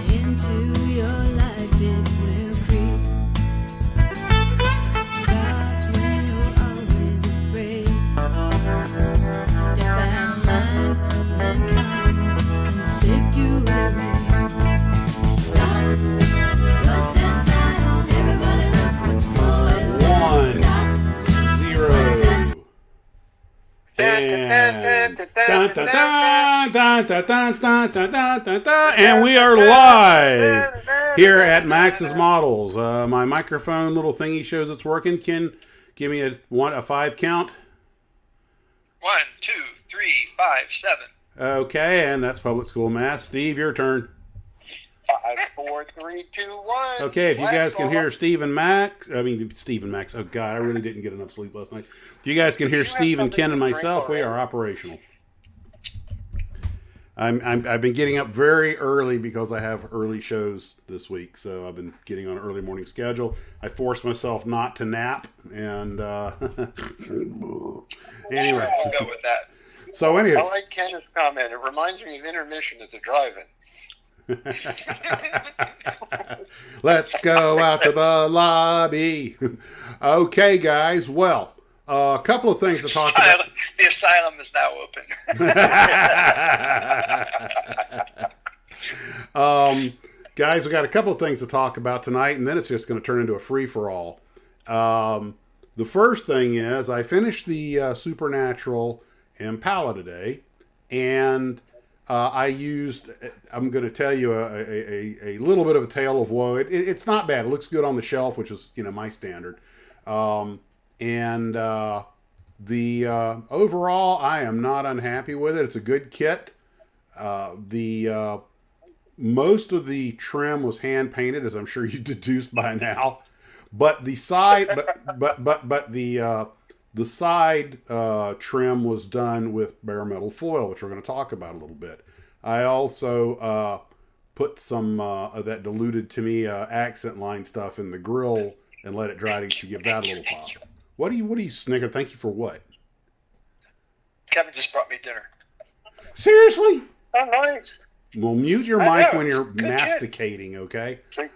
Into your life it will creep. Starts when you're always afraid. Step out of line and come and take you away. Stop. What's that sound? Everybody look what's going on. Stop. 0. And we are live here at Max's Models. My microphone little thingy shows it's working. Can give me a 5 count. 1, 2, 3, 5, 7. Okay, and that's public school math. Steve, your turn. 5, 4, 3, 2, 1. Okay, if you guys can hear Steve Max. Oh God, I really didn't get enough sleep last night. If you guys can hear Steve and Ken and myself, we are operational. I've been getting up very early because I have early shows this week, so I've been getting on an early morning schedule. I forced myself not to nap, and anyway, I'll go with that. So anyway, I like Ken's comment. It reminds me of intermission at the drive-in. Let's go out to the lobby. Okay, guys. Well, a couple of things to talk about. The asylum is now open. Guys, we got a couple of things to talk about tonight, and then it's just going to turn into a free-for-all. The first thing is I finished the Supernatural Impala today, and I used, I'm going to tell you a little bit of a tale of woe. It's not bad. It looks good on the shelf, which is, my standard. The overall, I am not unhappy with it. It's a good kit. Most of the trim was hand painted, as I'm sure you deduced by now. But the side, the side trim was done with bare metal foil, which we're going to talk about a little bit. I also put some of that diluted to me accent line stuff in the grill and let it dry to give that a little pop. What do you snicker? Thank you for what? Kevin just brought me dinner. Seriously? Oh, nice. Well, mute your mic when you're masticating, okay? So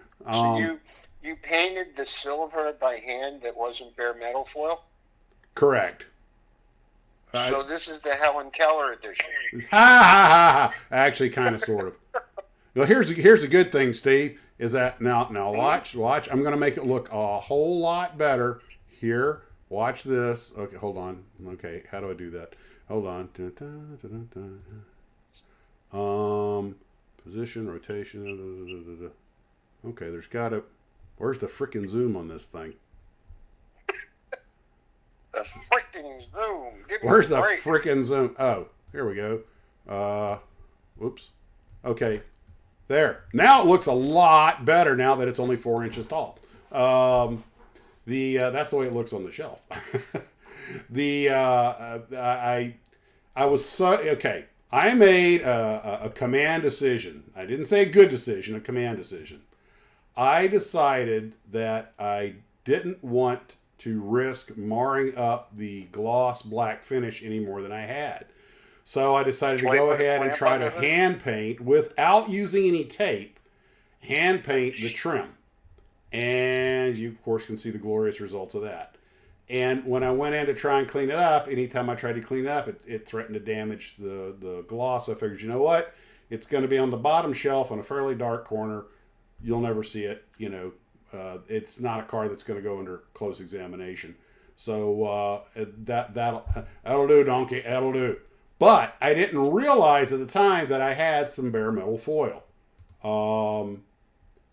you painted the silver by hand that wasn't bare metal foil? Correct. So this is the Helen Keller edition. Ha ha ha! Actually, kind of, sort of. Well, here's the good thing, Steve, is that now watch. I'm going to make it look a whole lot better. Here, watch this. Okay, hold on. Okay, how do I do that? Hold on. Position, rotation. Okay, there's got to. Where's the frickin' zoom on this thing? The freaking zoom. Where's the frickin' zoom? Oh, here we go. Whoops. Okay. There. Now it looks a lot better now that it's only 4 inches tall. That's the way it looks on the shelf. I was so okay. I made a command decision. I didn't say a good decision, a command decision. I decided that I didn't want to risk marring up the gloss black finish any more than I had. So I decided to go ahead and try to hand paint without using any tape, hand paint the trim. And you, of course, can see the glorious results of that. And when I went in to try and clean it up, anytime I tried to clean it up, it threatened to damage the gloss. So I figured, you know what? It's going to be on the bottom shelf in a fairly dark corner. You'll never see it, it's not a car that's going to go under close examination. So that'll do, donkey. That'll do. But I didn't realize at the time that I had some bare metal foil.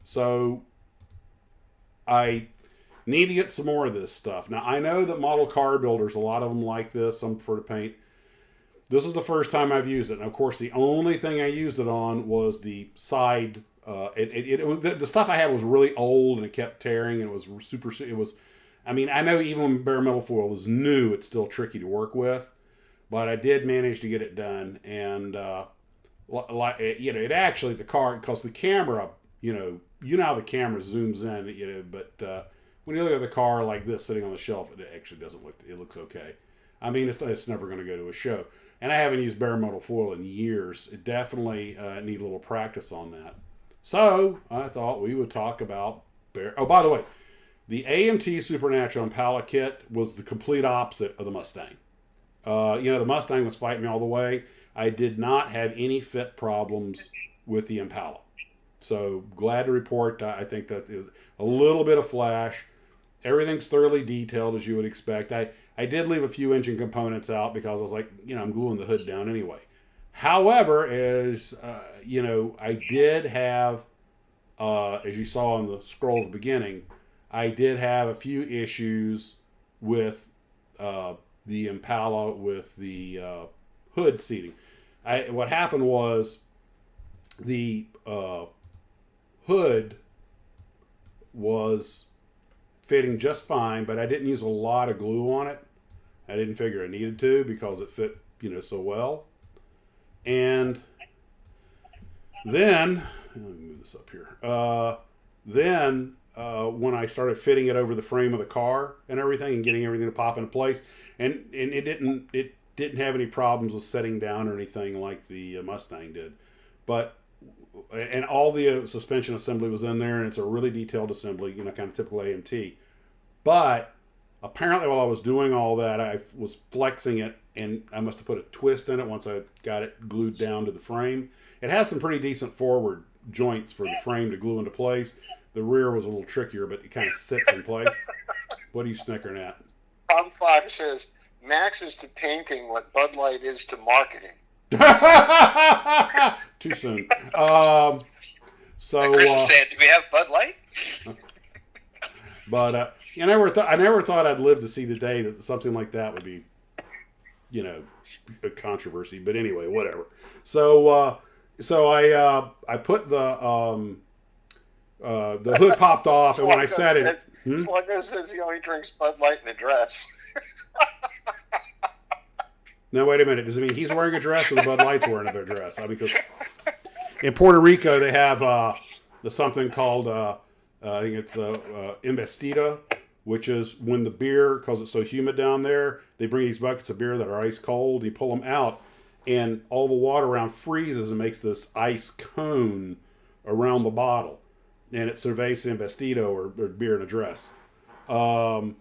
So I need to get some more of this stuff. Now, I know that model car builders, a lot of them like this. Some prefer to paint. This is the first time I've used it. And of course, the only thing I used it on was the side. It was the stuff I had was really old and it kept tearing and it was super. It was, I mean, I know even when bare metal foil is new, it's still tricky to work with, but I did manage to get it done. And it actually the car, because the camera, how the camera zooms in, but when you look at the car like this sitting on the shelf, it actually doesn't look. It looks okay. I mean, it's never going to go to a show. And I haven't used bare metal foil in years. It definitely need a little practice on that. So I thought we would talk about bare. Oh, by the way, the AMT Supernatural Impala kit was the complete opposite of the Mustang. The Mustang was fighting me all the way. I did not have any fit problems with the Impala. So glad to report. I think that is a little bit of flash. Everything's thoroughly detailed as you would expect. I did leave a few engine components out because I was like, I'm gluing the hood down anyway. However, I did have, as you saw on the scroll at the beginning, I did have a few issues with the Impala with the hood seating. What happened was the hood was fitting just fine, but I didn't use a lot of glue on it. I didn't figure I needed to because it fit, so well. And then, let me move this up here. When I started fitting it over the frame of the car and everything and getting everything to pop into place, and it didn't have any problems with setting down or anything like the Mustang did. And all the suspension assembly was in there, and it's a really detailed assembly, kind of typical AMT. But apparently while I was doing all that, I was flexing it, and I must have put a twist in it once I got it glued down to the frame. It has some pretty decent forward joints for the frame to glue into place. The rear was a little trickier, but it kind of sits in place. What are you snickering at? Tom Fox says, Max is to painting what Bud Light is to marketing. Too soon. Chris is saying, do we have Bud Light? But I never thought I'd live to see the day that something like that would be, a controversy. But anyway, whatever. So I put the hood popped off, and when I said it, Sluggo says he only drinks Bud Light in a dress. No, wait a minute. Does it mean he's wearing a dress or the Bud Light's wearing their dress? Because in Puerto Rico they have the something called I think it's Embestida, which is when the beer, because it's so humid down there, they bring these buckets of beer that are ice cold. You pull them out, and all the water around freezes and makes this ice cone around the bottle, and it's Cerveza Embestida or beer in a dress. But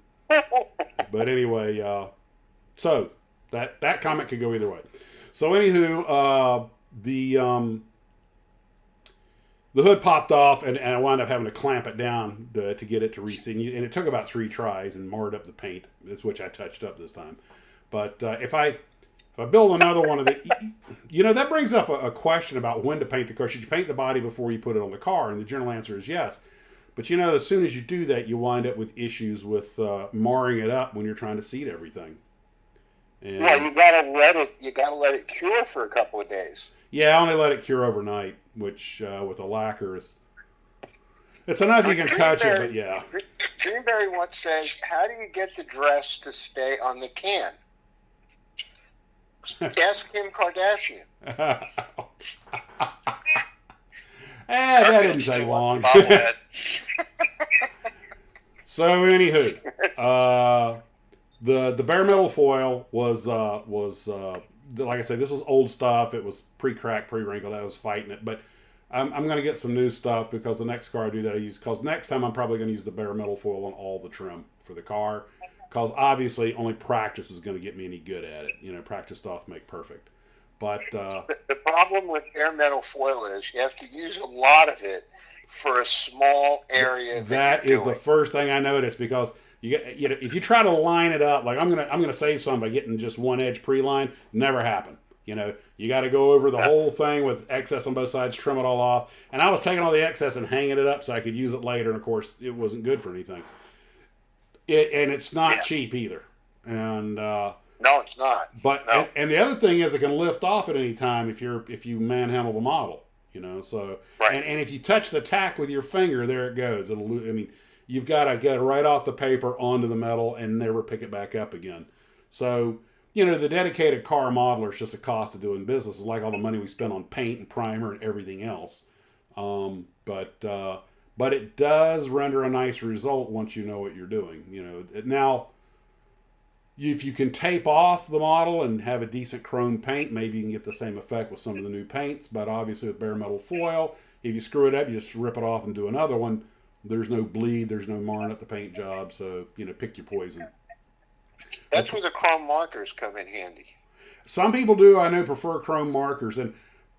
anyway, so. That comment could go either way. So anywho, the hood popped off, and I wound up having to clamp it down to get it to reseat. And it took about 3 tries and marred up the paint, which I touched up this time. But if I build another one of the, that brings up a question about when to paint the car. Should you paint the body before you put it on the car? And the general answer is yes. But as soon as you do that, you wind up with issues with marring it up when you're trying to seat everything. And, you gotta let it cure for a couple of days. Yeah, I only let it cure overnight, which with the lacquer it's enough you can touch it, but yeah. Dreamberry once says, "How do you get the dress to stay on the can?" Ask Kim Kardashian. That didn't take long. So anywho, The bare metal foil was like I said, this was old stuff. It was pre-cracked, pre-wrinkled. I was fighting it, but I'm going to get some new stuff because the next car I do that I use. Because next time I'm probably going to use the bare metal foil on all the trim for the car. Because obviously only practice is going to get me any good at it. Practice doth make perfect. But the problem with bare metal foil is you have to use a lot of it for a small area. That is the first thing I noticed because. If you try to line it up, like I'm gonna save some by getting just one edge pre-line, never happen. You got to go over the whole thing with excess on both sides, trim it all off. And I was taking all the excess and hanging it up so I could use it later. And of course, it wasn't good for anything. And it's not cheap either. And no, it's not. But no. And the other thing is, it can lift off at any time if you manhandle the model. So right. and if you touch the tack with your finger, there it goes. You've got to get it right off the paper onto the metal and never pick it back up again. So, the dedicated car modeler is just a cost of doing business. It's like all the money we spend on paint and primer and everything else. But it does render a nice result once you know what you're doing. Now, if you can tape off the model and have a decent chrome paint, maybe you can get the same effect with some of the new paints. But obviously with bare metal foil, if you screw it up, you just rip it off and do another one. There's no bleed, there's no marring at the paint job, so, pick your poison. That's where the chrome markers come in handy. Some people do, I know, prefer chrome markers. And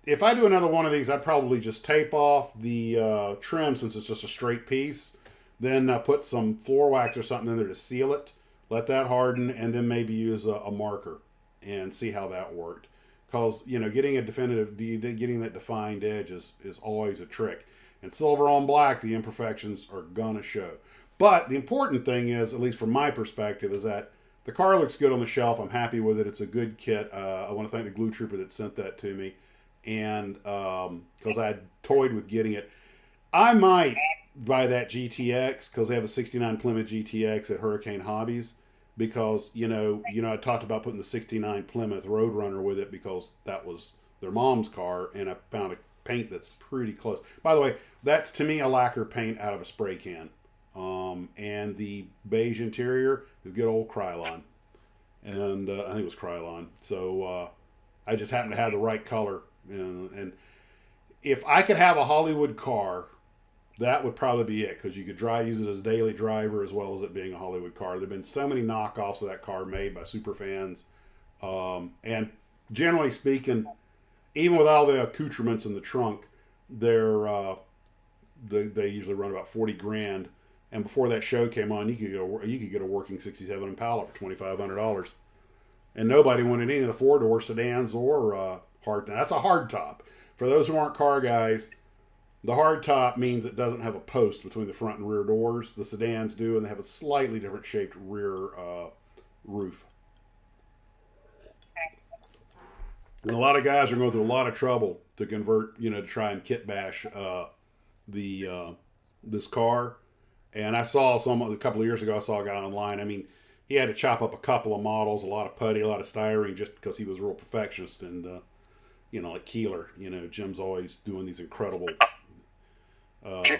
if I do another one of these, I'd probably just tape off the trim since it's just a straight piece. Then put some floor wax or something in there to seal it. Let that harden, and then maybe use a marker and see how that worked. Because, getting getting that defined edge is always a trick. And silver on black, the imperfections are going to show. But the important thing is, at least from my perspective, is that the car looks good on the shelf. I'm happy with it. It's a good kit. I want to thank the glue trooper that sent that to me. And because I had toyed with getting it. I might buy that GTX because they have a 69 Plymouth GTX at Hurricane Hobbies. Because, I talked about putting the 69 Plymouth Roadrunner with it because that was their mom's car. And I found a paint that's pretty close. By the way, that's to me a lacquer paint out of a spray can. And the beige interior is good old Krylon. And I think it was Krylon. So I just happen to have the right color. And if I could have a Hollywood car, that would probably be it. Because you could use it as a daily driver as well as it being a Hollywood car. There have been so many knockoffs of that car made by super fans. And generally speaking, even with all the accoutrements in the trunk, they usually run about 40 grand. And before that show came on, you could get a working '67 Impala for $2,500, and nobody wanted any of the 4-door sedans or hard. Now, that's a hard top. For those who aren't car guys, the hard top means it doesn't have a post between the front and rear doors. The sedans do, and they have a slightly different shaped rear roof. And a lot of guys are going through a lot of trouble to convert, to try and kit bash this car. And I saw a couple of years ago, I saw a guy online. I mean, he had to chop up a couple of models, a lot of putty, a lot of styrene, just because he was a real perfectionist. And, like Keeler, Jim's always doing these incredible...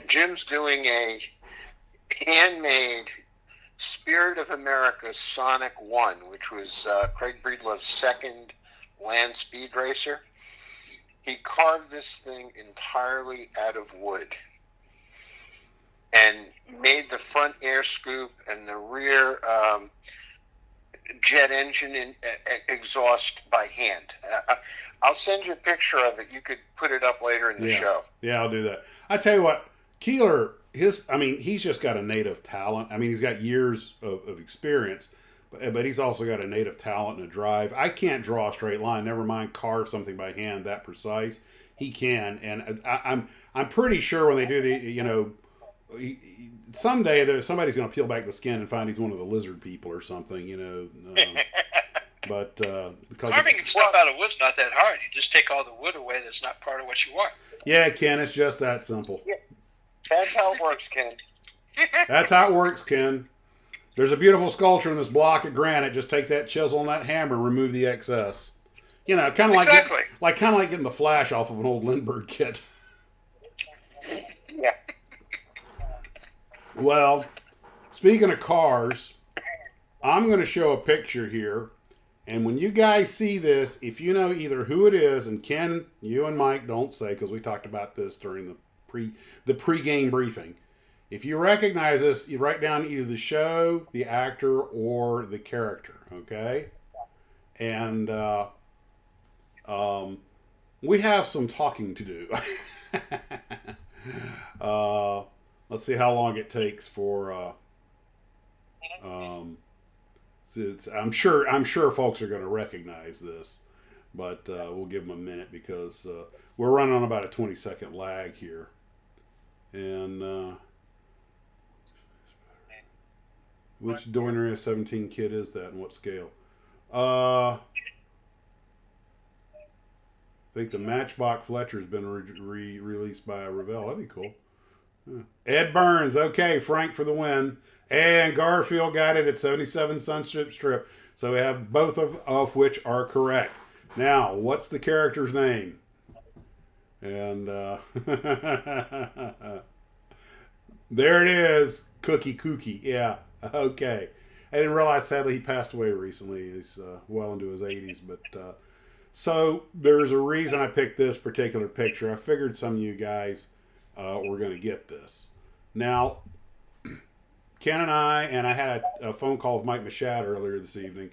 Jim's doing a handmade Spirit of America Sonic 1, which was Craig Breedlove's second land speed racer. He carved this thing entirely out of wood and made the front air scoop and the rear jet engine exhaust by hand. I'll send you a picture of it. You could put it up later in the show. Yeah, I'll do that. I tell you what, Keeler, he's just got a native talent. I mean, he's got years of experience, but he's also got a native talent and a drive. I can't draw a straight line, never mind carve something by hand that precise. He can, and I'm pretty sure when they do the, someday somebody's going to peel back the skin and find he's one of the lizard people or something, But carving stuff out of wood's not that hard. You just take all the wood away that's not part of what you want. Yeah, Ken, it's just that simple. Yeah. That's how it works, Ken. That's how it works, Ken. There's a beautiful sculpture in this block of granite. Just take that chisel and that hammer and remove the excess. Kind of like getting the flash off of an old Lindbergh kit. Yeah. Well, speaking of cars, I'm going to show a picture here. And when you guys see this, if you know either who it is, and Ken, you and Mike don't say because we talked about this during the pre-game briefing. If you recognize this, you write down either the show, the actor, or the character. Okay, and we have some talking to do. Let's see how long it takes for. I'm sure folks are going to recognize this, but we'll give them a minute because we're running on about a 20-second lag here. And which Doiner 17 kit is that, and what scale? I think the Matchbox Fletcher's been released by Revell. That'd be cool. Ed Burns, okay, Frank for the win. And Garfield got it at 77 Sunstrip Strip. So we have both of which are correct. Now, what's the character's name? And there it is. Cookie Kookie. Yeah. Okay. I didn't realize, sadly, he passed away recently. He's well into his 80s. But so there's a reason I picked this particular picture. I figured some of you guys were going to get this. Now, Ken and I had a phone call with Mike Machad earlier this evening,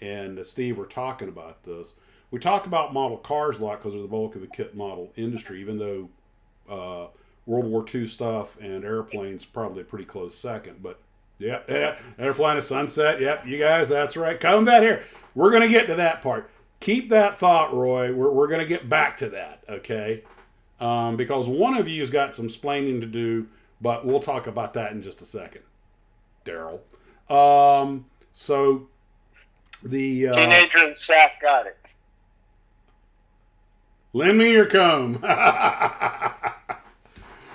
and Steve were talking about this. We talk about model cars a lot because they're the bulk of the kit model industry, even though World War II stuff and airplanes probably a pretty close second. But yeah, they're flying a Sunset. Yep, you guys, that's right. Come back here. We're going to get to that part. Keep that thought, Roy. We're going to get back to that, okay? Because one of you's got some splaining to do, but we'll talk about that in just a second. Daryl. So the teenager and Sack got it. Lend me your comb.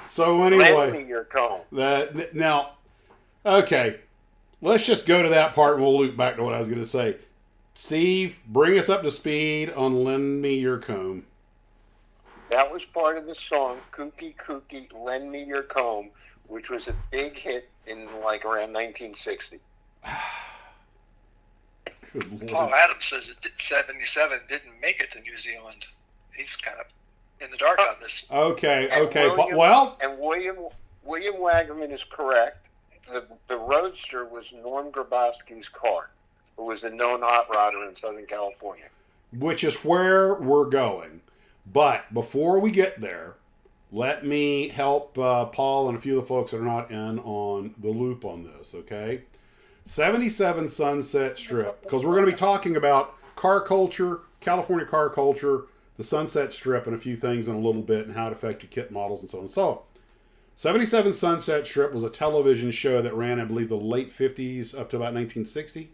So anyway, Lend me your comb. Now, okay, let's just go to that part and we'll loop back to what I was going to say. Steve, bring us up to speed on "Lend Me Your Comb." That was part of the song "Kooky Kooky, Lend Me Your Comb," which was a big hit in like around 1960. Good Lord. Paul Adams says that 77 didn't make it to New Zealand. He's kind of in the dark on this. Okay. William Wagnerman is correct. The Roadster was Norm Grabowski's car, who was a known hot rodder in Southern California. Which is where we're going. But before we get there, let me help Paul and a few of the folks that are not in on the loop on this, okay? 77 Sunset Strip, because we're going to be talking about car culture, California car culture, the Sunset Strip, and a few things in a little bit, and how it affected kit models and so on and so on. 77 Sunset Strip was a television show that ran, I believe, the late 50s up to about 1960.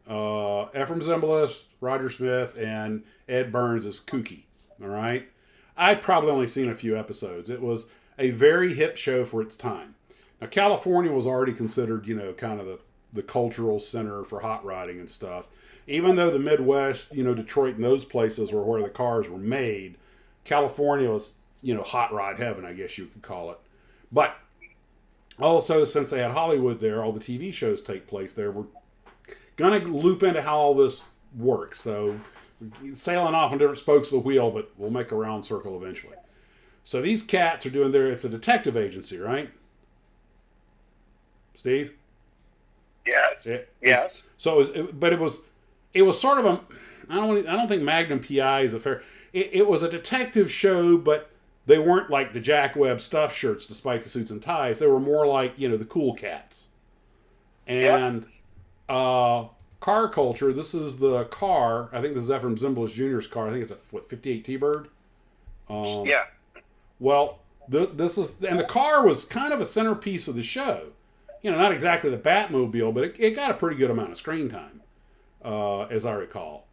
Ephraim Zimbalist, Roger Smith, and Ed Burns as Kooky, all right? I'd probably only seen a few episodes. It was a very hip show for its time. Now, California was already considered, kind of the cultural center for hot rodding and stuff. Even though the Midwest, Detroit and those places were where the cars were made, California was, hot rod heaven, I guess you could call it. But also, since they had Hollywood there, all the TV shows take place there. We're going to loop into how all this works. So, sailing off on different spokes of the wheel, but we'll make a round circle eventually. So these cats are doing it's a detective agency, right? Steve? Yes. Yes. So it was sort of I don't think Magnum PI is a fair. It was a detective show, but they weren't like the Jack Webb stuff shirts, despite the suits and ties. They were more like the cool cats. And car culture. This is the car. I think this is Ephraim Zimbalist Jr.'s car. I think it's a 58 T-Bird. Yeah. Well, this is, and the car was kind of a centerpiece of the show. Not exactly the Batmobile, but it got a pretty good amount of screen time, as I recall.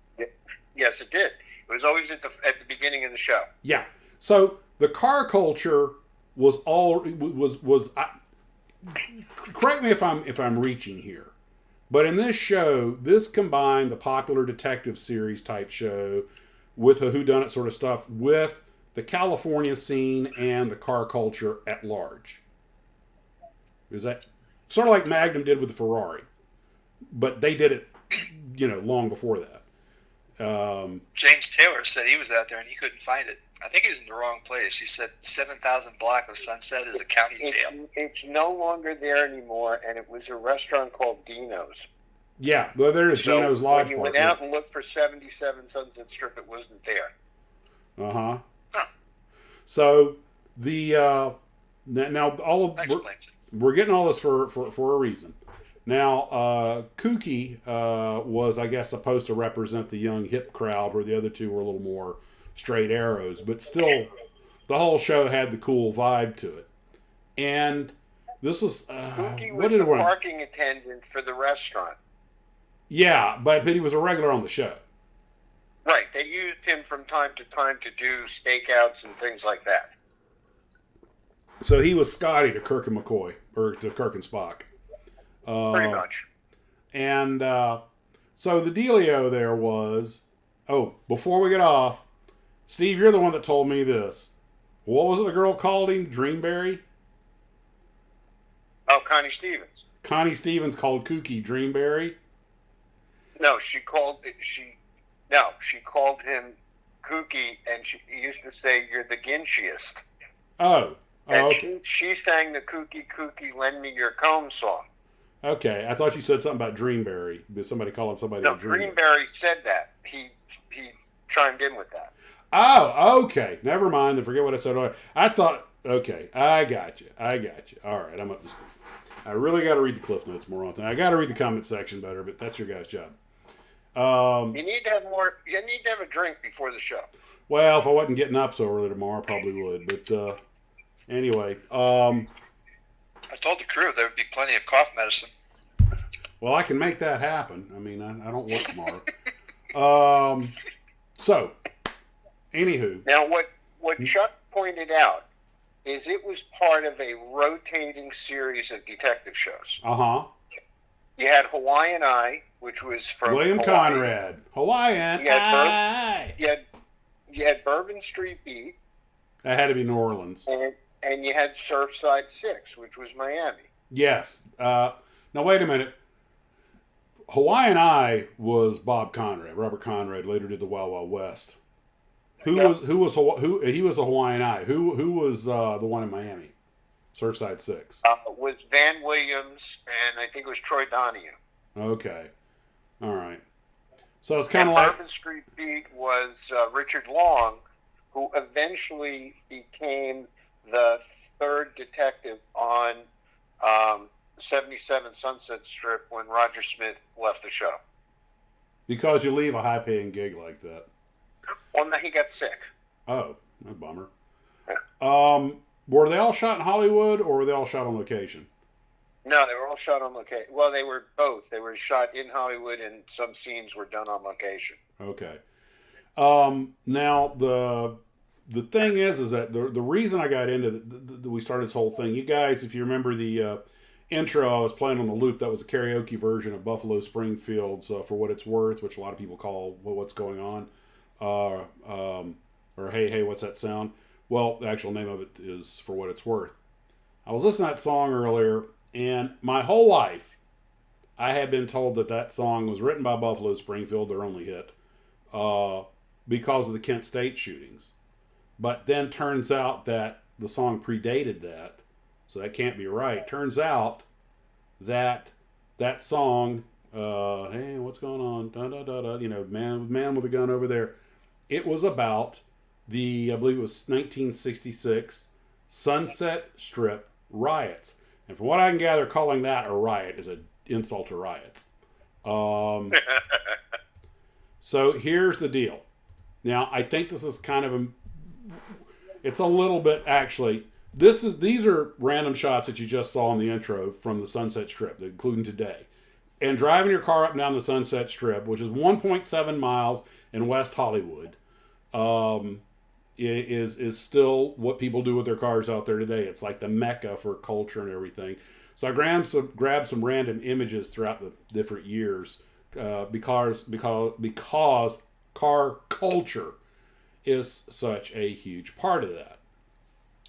Yes, it did. It was always at the beginning of the show. Yeah. So the car culture was correct me if I'm reaching here, but in this show, this combined the popular detective series type show with a whodunit sort of stuff with the California scene and the car culture at large. Is that sort of like Magnum did with the Ferrari, but they did it, long before that. James Taylor said he was out there and he couldn't find it. I think he was in the wrong place. He said 7,000 block of Sunset is a county jail. It's no longer there anymore, and it was a restaurant called Dino's. Yeah, well, there is Dino's Lodge. When you went out and looked for 77 Sunset Strip, it wasn't there. Uh-huh. Huh. So the now all of we're getting all this for a reason. Now, Kooky was, I guess, supposed to represent the young hip crowd, where the other two were a little more straight arrows, but still, the whole show had the cool vibe to it. And this was Kooky was the parking attendant for the restaurant. Yeah, but he was a regular on the show. Right, they used him from time to time to do stakeouts and things like that. So he was Scotty to Kirk and McCoy, or to Kirk and Spock. Pretty much. And so the dealio there was, before we get off, Steve, you're the one that told me this. What was it the girl called him? Dreamberry? Oh, Connie Stevens. Connie Stevens called Kooky Dreamberry. No, she called him Kooky, and she used to say, "You're the Ginshiest." Oh. And Okay. she sang the Kooky Kooky Lend Me Your Comb song. Okay. I thought you said something about Dreamberry. Somebody calling somebody No, a Dreamberry. Greenberry said that. He chimed in with that. Oh, okay. Never mind. Then forget what I said earlier. I thought, okay, I got you. All right, I'm up to speed. I really got to read the Cliff Notes more often. I got to read the comment section better, but that's your guys' job. You need to have more. You need to have a drink before the show. Well, if I wasn't getting up so early tomorrow, I probably would. But anyway, I told the crew there would be plenty of cough medicine. well, I can make that happen. I mean, I don't work tomorrow. So, anywho. Now, what Chuck pointed out is it was part of a rotating series of detective shows. Uh-huh. You had Hawaiian Eye, which was from William Hawaii. Conrad. Hawaiian You had, Eye. you had Bourbon Street Beat, That had to be New Orleans. and you had Surfside 6, which was Miami. Yes. Now, wait a minute. Hawaiian Eye was Bob Conrad. Robert Conrad later did the Wild Wild West. He was the Hawaiian Eye. Who was the one in Miami? Surfside 6. Was Van Williams, and I think it was Troy Donahue. Okay. All right. So it's kind of like Bourbon Street Beat was Richard Long, who eventually became the third detective on 77 Sunset Strip when Roger Smith left the show. because you leave a high-paying gig like that. Well, no, he got sick. Oh, a bummer. Were they all shot in Hollywood, or were they all shot on location? No, they were all shot on location. Well, they were both. They were shot in Hollywood, and some scenes were done on location. Okay. Now the thing is that the reason I got into we started this whole thing. You guys, if you remember the intro, I was playing on the loop. That was a karaoke version of Buffalo Springfield's "For What It's Worth," which a lot of people call "What's Going On," or "Hey Hey What's That Sound." Well, the actual name of it is "For What It's Worth." I was listening to that song earlier, and my whole life, I had been told that song was written by Buffalo Springfield, their only hit, because of the Kent State shootings. But then turns out that the song predated that, so that can't be right. Turns out that song, hey, what's going on? Da, da, da, da, man with a gun over there. It was about I believe it was 1966 Sunset Strip riots. And from what I can gather, calling that a riot is an insult to riots. So here's the deal. Now, I think this is kind of it's a little bit actually. These are random shots that you just saw in the intro from the Sunset Strip, including today. And driving your car up and down the Sunset Strip, which is 1.7 miles in West Hollywood, is still what people do with their cars out there today. It's like the mecca for culture and everything. So I grabbed some random images throughout the different years because car culture is such a huge part of that.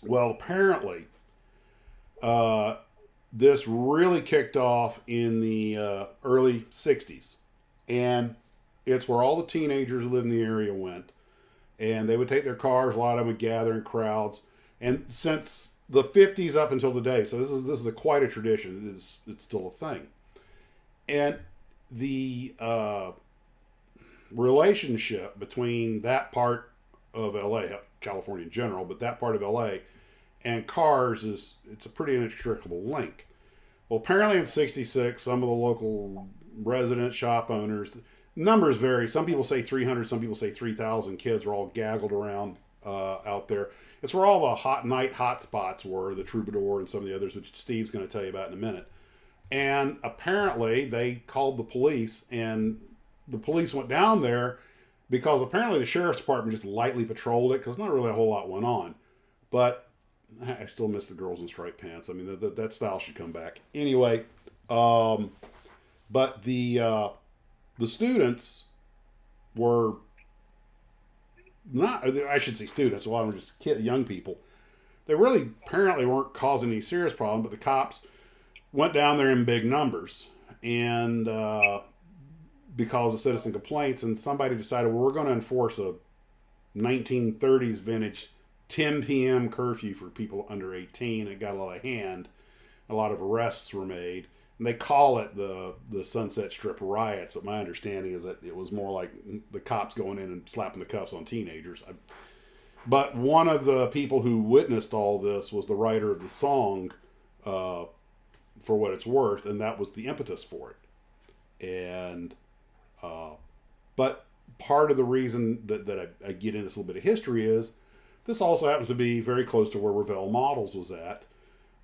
Well, apparently, this really kicked off in the early 60s. And it's where all the teenagers who live in the area went. And they would take their cars, a lot of them would gather in crowds. And since the 50s up until today, so this is quite a tradition. It's still a thing. And the relationship between that part of LA, California in general, but that part of LA and cars it's a pretty inextricable link. Well, apparently in 66, some of the local resident shop owners, numbers vary. Some people say 300, some people say 3,000 kids were all gaggled around out there. It's where all the hot night hot spots were, the Troubadour and some of the others, which Steve's going to tell you about in a minute. And apparently they called the police, and the police went down there because apparently the sheriff's department just lightly patrolled it because not really a whole lot went on. But I still miss the girls in striped pants. I mean, that style should come back. Anyway, but the students were not, I should say students, a lot of them were just young people. They really apparently weren't causing any serious problem, but the cops went down there in big numbers, and because of citizen complaints, and somebody decided, well, we're going to enforce a 1930s vintage 10 p.m. curfew for people under 18. It got a lot of hand. A lot of arrests were made. And they call it the Sunset Strip riots, but my understanding is that it was more like the cops going in and slapping the cuffs on teenagers. But one of the people who witnessed all this was the writer of the song, For What It's Worth, and that was the impetus for it. And but part of the reason that I get into this little bit of history is this also happens to be very close to where Revell Models was at.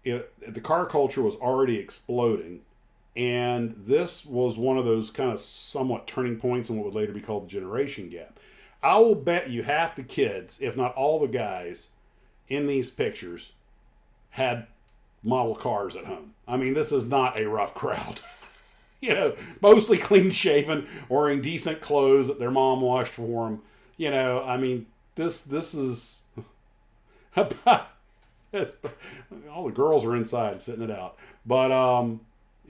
The car culture was already exploding, and this was one of those kind of somewhat turning points in what would later be called the generation gap. I will bet you half the kids, if not all the guys in these pictures, had model cars at home. I mean, this is not a rough crowd. You know, mostly clean shaven, wearing decent clothes that their mom washed for them. You know, I mean, this is about, all the girls are inside sitting it out. But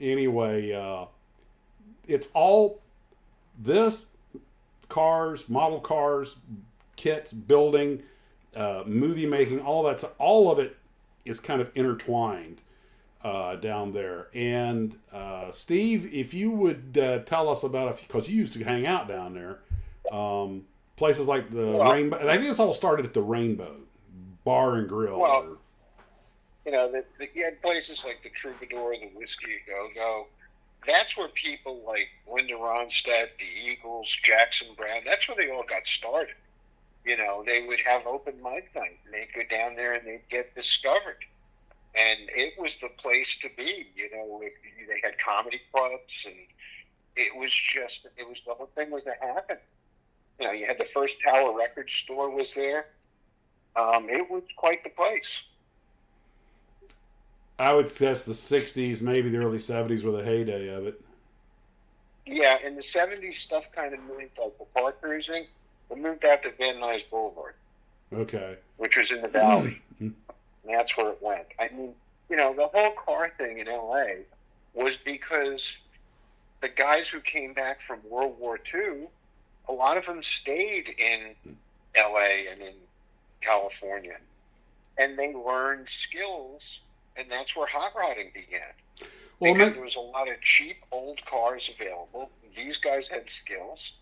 anyway, it's all this cars, model cars, kits, building, movie making, all of it is kind of intertwined down there. And Steve, if you would tell us about, because you used to hang out down there, places like the Rainbow. I think this all started at the Rainbow Bar and Grill. Well, you know, you had places like the Troubadour, the Whiskey Go Go. That's where people like Linda Ronstadt, the Eagles, Jackson Brown, that's where they all got started. You know, they would have open mic night, and they'd go down there and they'd get discovered. And it was the place to be, you know, they had comedy clubs, and the whole thing was to happen. You know, you had the first Tower Records store was there. It was quite the place. I would guess the 60s, maybe the early 70s were the heyday of it. Yeah, in the 70s, stuff kind of moved, like the car cruising. It moved out to Van Nuys Boulevard. Okay. Which was in the valley. And that's where it went. I mean, you know, the whole car thing in L.A. was because the guys who came back from World War II, a lot of them stayed in L.A. and in California. And they learned skills, and that's where hot rodding began. Well, because there was a lot of cheap old cars available. These guys had skills,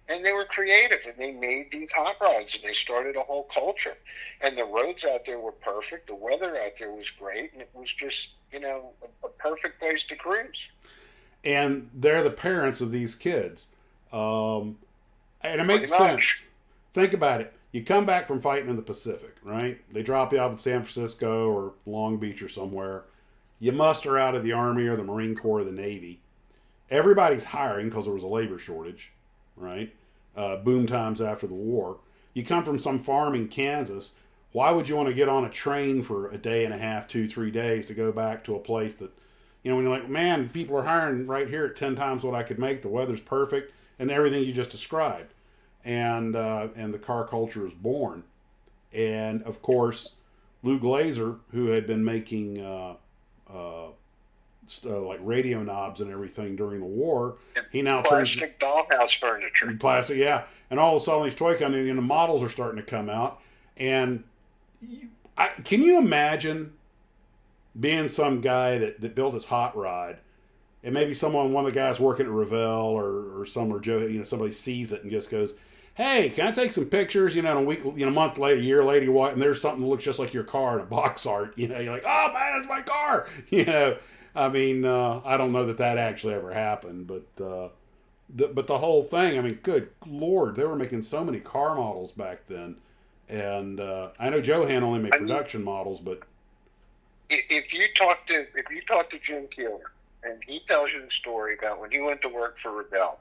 and they were creative, and they made these hot rods, and they started a whole culture. And the roads out there were perfect. The weather out there was great, and it was just, you know, a perfect place to cruise. And they're the parents of these kids. And it makes sense. Think about it. You come back from fighting in the Pacific, right? They drop you off in San Francisco or Long Beach or somewhere. You muster out of the Army or the Marine Corps or the Navy. Everybody's hiring because there was a labor shortage, right? Boom times after the war. You come from some farm in Kansas. Why would you want to get on a train for a day and a half, 2-3 days to go back to a place that, you know, when you're like, man, people are hiring right here at 10 times what I could make. The weather's perfect and everything you just described. And the car culture is born. And, of course, Lou Glazer, who had been making like radio knobs and everything during the war, he now turns... Plastic dollhouse furniture. Plastic, yeah. And all of a sudden, these toy companies and the models are starting to come out. And can you imagine being some guy that built his hot rod, and maybe one of the guys working at Revell or somebody sees it and just goes, hey, can I take some pictures? You know, a month later, a year later, and there's something that looks just like your car in a box art. You know, you're like, oh man, that's my car. You know, I mean, I don't know that actually ever happened, but the whole thing. I mean, good Lord, they were making so many car models back then, and I know Johan only made production models, but if you talk to Jim Keeler, and he tells you the story about when he went to work for Revell.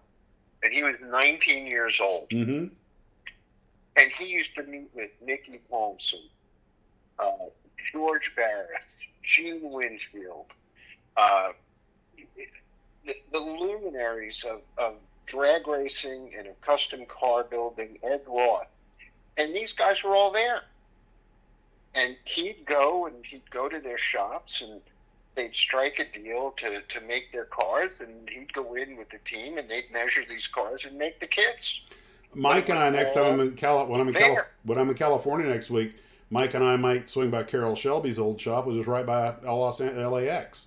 And he was 19 years old. Mm-hmm. And he used to meet with Nicky Thompson, George Barris, Gene Winfield, the luminaries of drag racing and of custom car building, Ed Roth. And these guys were all there. And he'd go to their shops, and they'd strike a deal to make their cars, and he'd go in with the team, and they'd measure these cars and make the kits. Mike and I, next time when I'm in California next week, Mike and I might swing by Carol Shelby's old shop, which is right by LAX.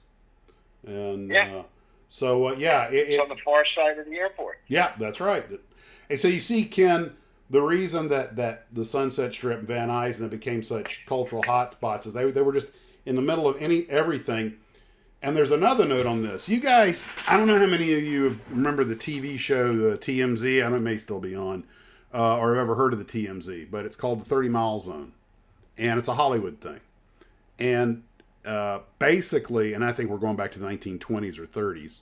And it's on the far side of the airport. Yeah, that's right. And so you see, Ken, the reason that the Sunset Strip and Van Nuys and it became such cultural hotspots is they were just in the middle of everything. And there's another note on this. You guys, I don't know how many of you remember the TV show TMZ. I know it may still be on, or have ever heard of the TMZ, but it's called the 30 Mile Zone. And it's a Hollywood thing. And basically, and I think we're going back to the 1920s or 30s,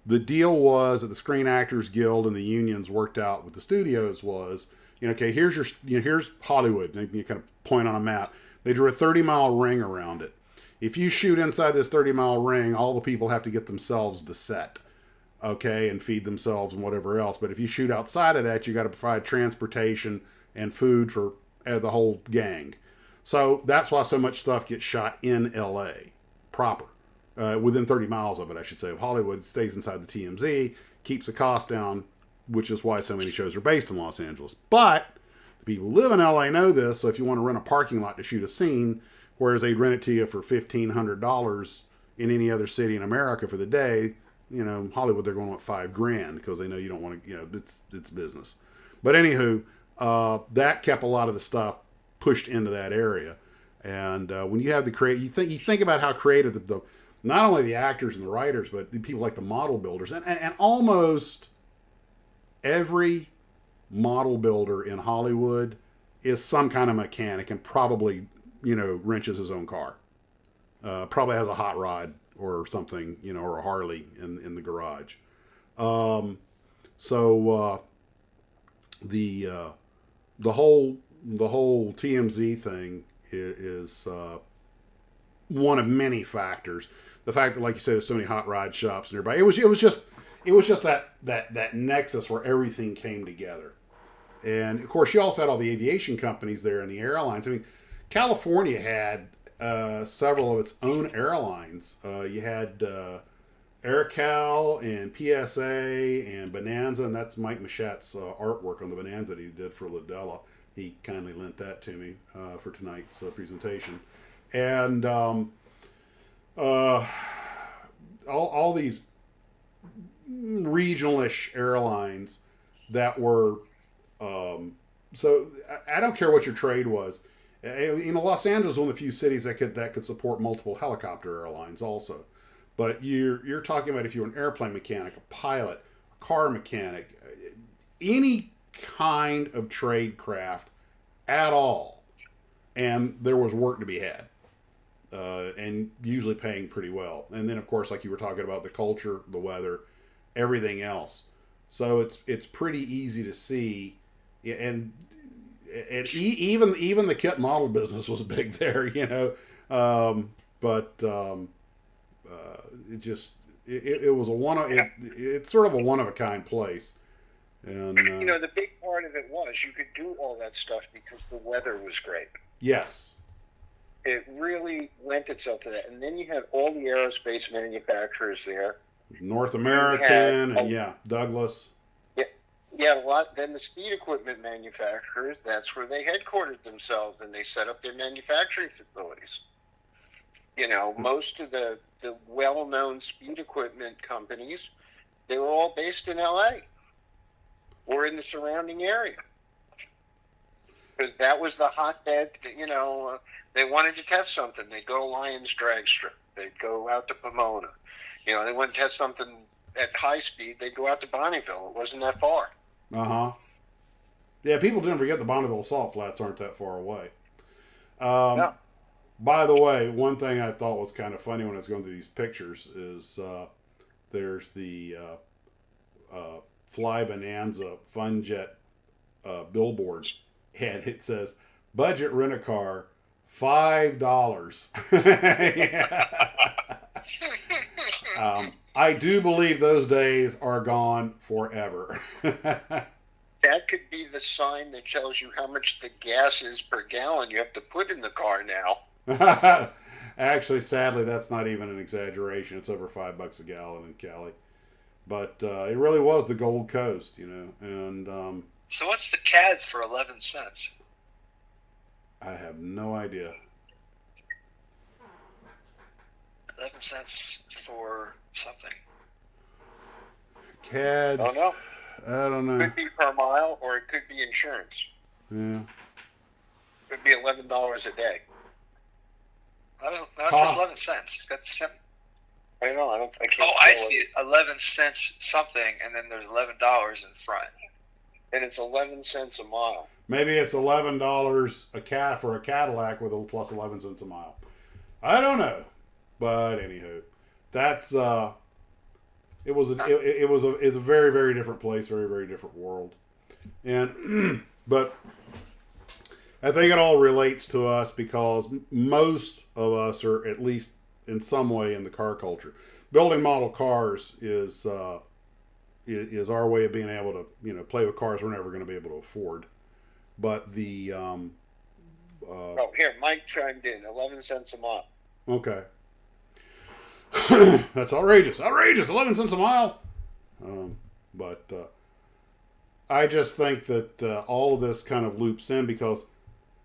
the deal was that the Screen Actors Guild and the unions worked out with the studios was, okay, here's Hollywood. And you kind of point on a map. They drew a 30-mile ring around it. If you shoot inside this 30-mile ring, all the people have to get themselves the set, okay, and feed themselves and whatever else. But if you shoot outside of that, you got to provide transportation and food for the whole gang. So that's why so much stuff gets shot in L.A. proper. Within 30 miles of it, I should say, of Hollywood. It stays inside the TMZ, keeps the cost down, which is why so many shows are based in Los Angeles. But the people who live in LA know this, so if you want to rent a parking lot to shoot a scene, whereas they'd rent it to you for $1,500 in any other city in America for the day, Hollywood, they're going to want $5,000 because they know you don't want to, it's business. But anywho, that kept a lot of the stuff pushed into that area. And when you have the you think about how creative the not only the actors and the writers, but the people like the model builders, and almost every model builder in Hollywood is some kind of mechanic and probably, wrenches his own car. Probably has a hot rod or something, or a Harley in the garage. The whole TMZ thing is one of many factors. The fact that, like you said, there's so many hot rod shops nearby. It was just that nexus where everything came together. And of course, you also had all the aviation companies there and the airlines. I mean, California had several of its own airlines. You had AirCal and PSA and Bonanza, and that's Mike Machat's artwork on the Bonanza that he did for Lidella. He kindly lent that to me for tonight's presentation. And all these regional-ish airlines that were... so I don't care what your trade was. Los Angeles was one of the few cities that could support multiple helicopter airlines also. But you're talking about if you're an airplane mechanic, a pilot, a car mechanic, any kind of trade craft at all, and there was work to be had, and usually paying pretty well. And then, of course, like you were talking about, the culture, the weather, everything else. So it's pretty easy to see, and even the kit model business was big there, it was it's sort of a one of a kind place. And the big part of it was you could do all that stuff because the weather was great. Yes. It really lent itself to that. And then you had all the aerospace manufacturers there. North American, Douglas. Yeah, a lot. Then the speed equipment manufacturers, that's where they headquartered themselves, and they set up their manufacturing facilities. Most of the well-known speed equipment companies, they were all based in L.A. or in the surrounding area. Because that was the hotbed, they wanted to test something. They'd go to Lions Drag Strip. They'd go out to Pomona. They wanted to test something at high speed. They'd go out to Bonneville. It wasn't that far. Uh-huh. Yeah, people didn't forget the Bonneville salt flats aren't that far away. No. By the way, one thing I thought was kind of funny when I was going through these pictures is there's the Fly Bonanza Fun Jet billboard, and it says, budget rent-a-car, $5. I do believe those days are gone forever. That could be the sign that tells you how much the gas is per gallon you have to put in the car now. Actually, sadly, that's not even an exaggeration. It's over $5 a gallon in Cali. But it really was the Gold Coast, you know. And So what's the CADs for 11 cents? I have no idea. 11 cents for something. CADs. Don't know. I don't know. Could be per mile, or it could be insurance. Yeah. Could be $11 a day. That was just 11 cents. It's got the cent. I know. I can't. Oh, I see it. 11 cents something, and then there's $11 in front. And it's 11 cents a mile. Maybe it's $11 for a Cadillac with a plus 11 cents a mile. I don't know. But anywho, that's it's a very, very different place, very, very different world. And but I think it all relates to us because most of us are at least in some way in the car culture. Building model cars is our way of being able to, you know, play with cars we're never going to be able to afford. But the here, Mike chimed in. 11 cents a mile. Okay. That's outrageous. Outrageous. 11 cents a mile. But I just think that all of this kind of loops in because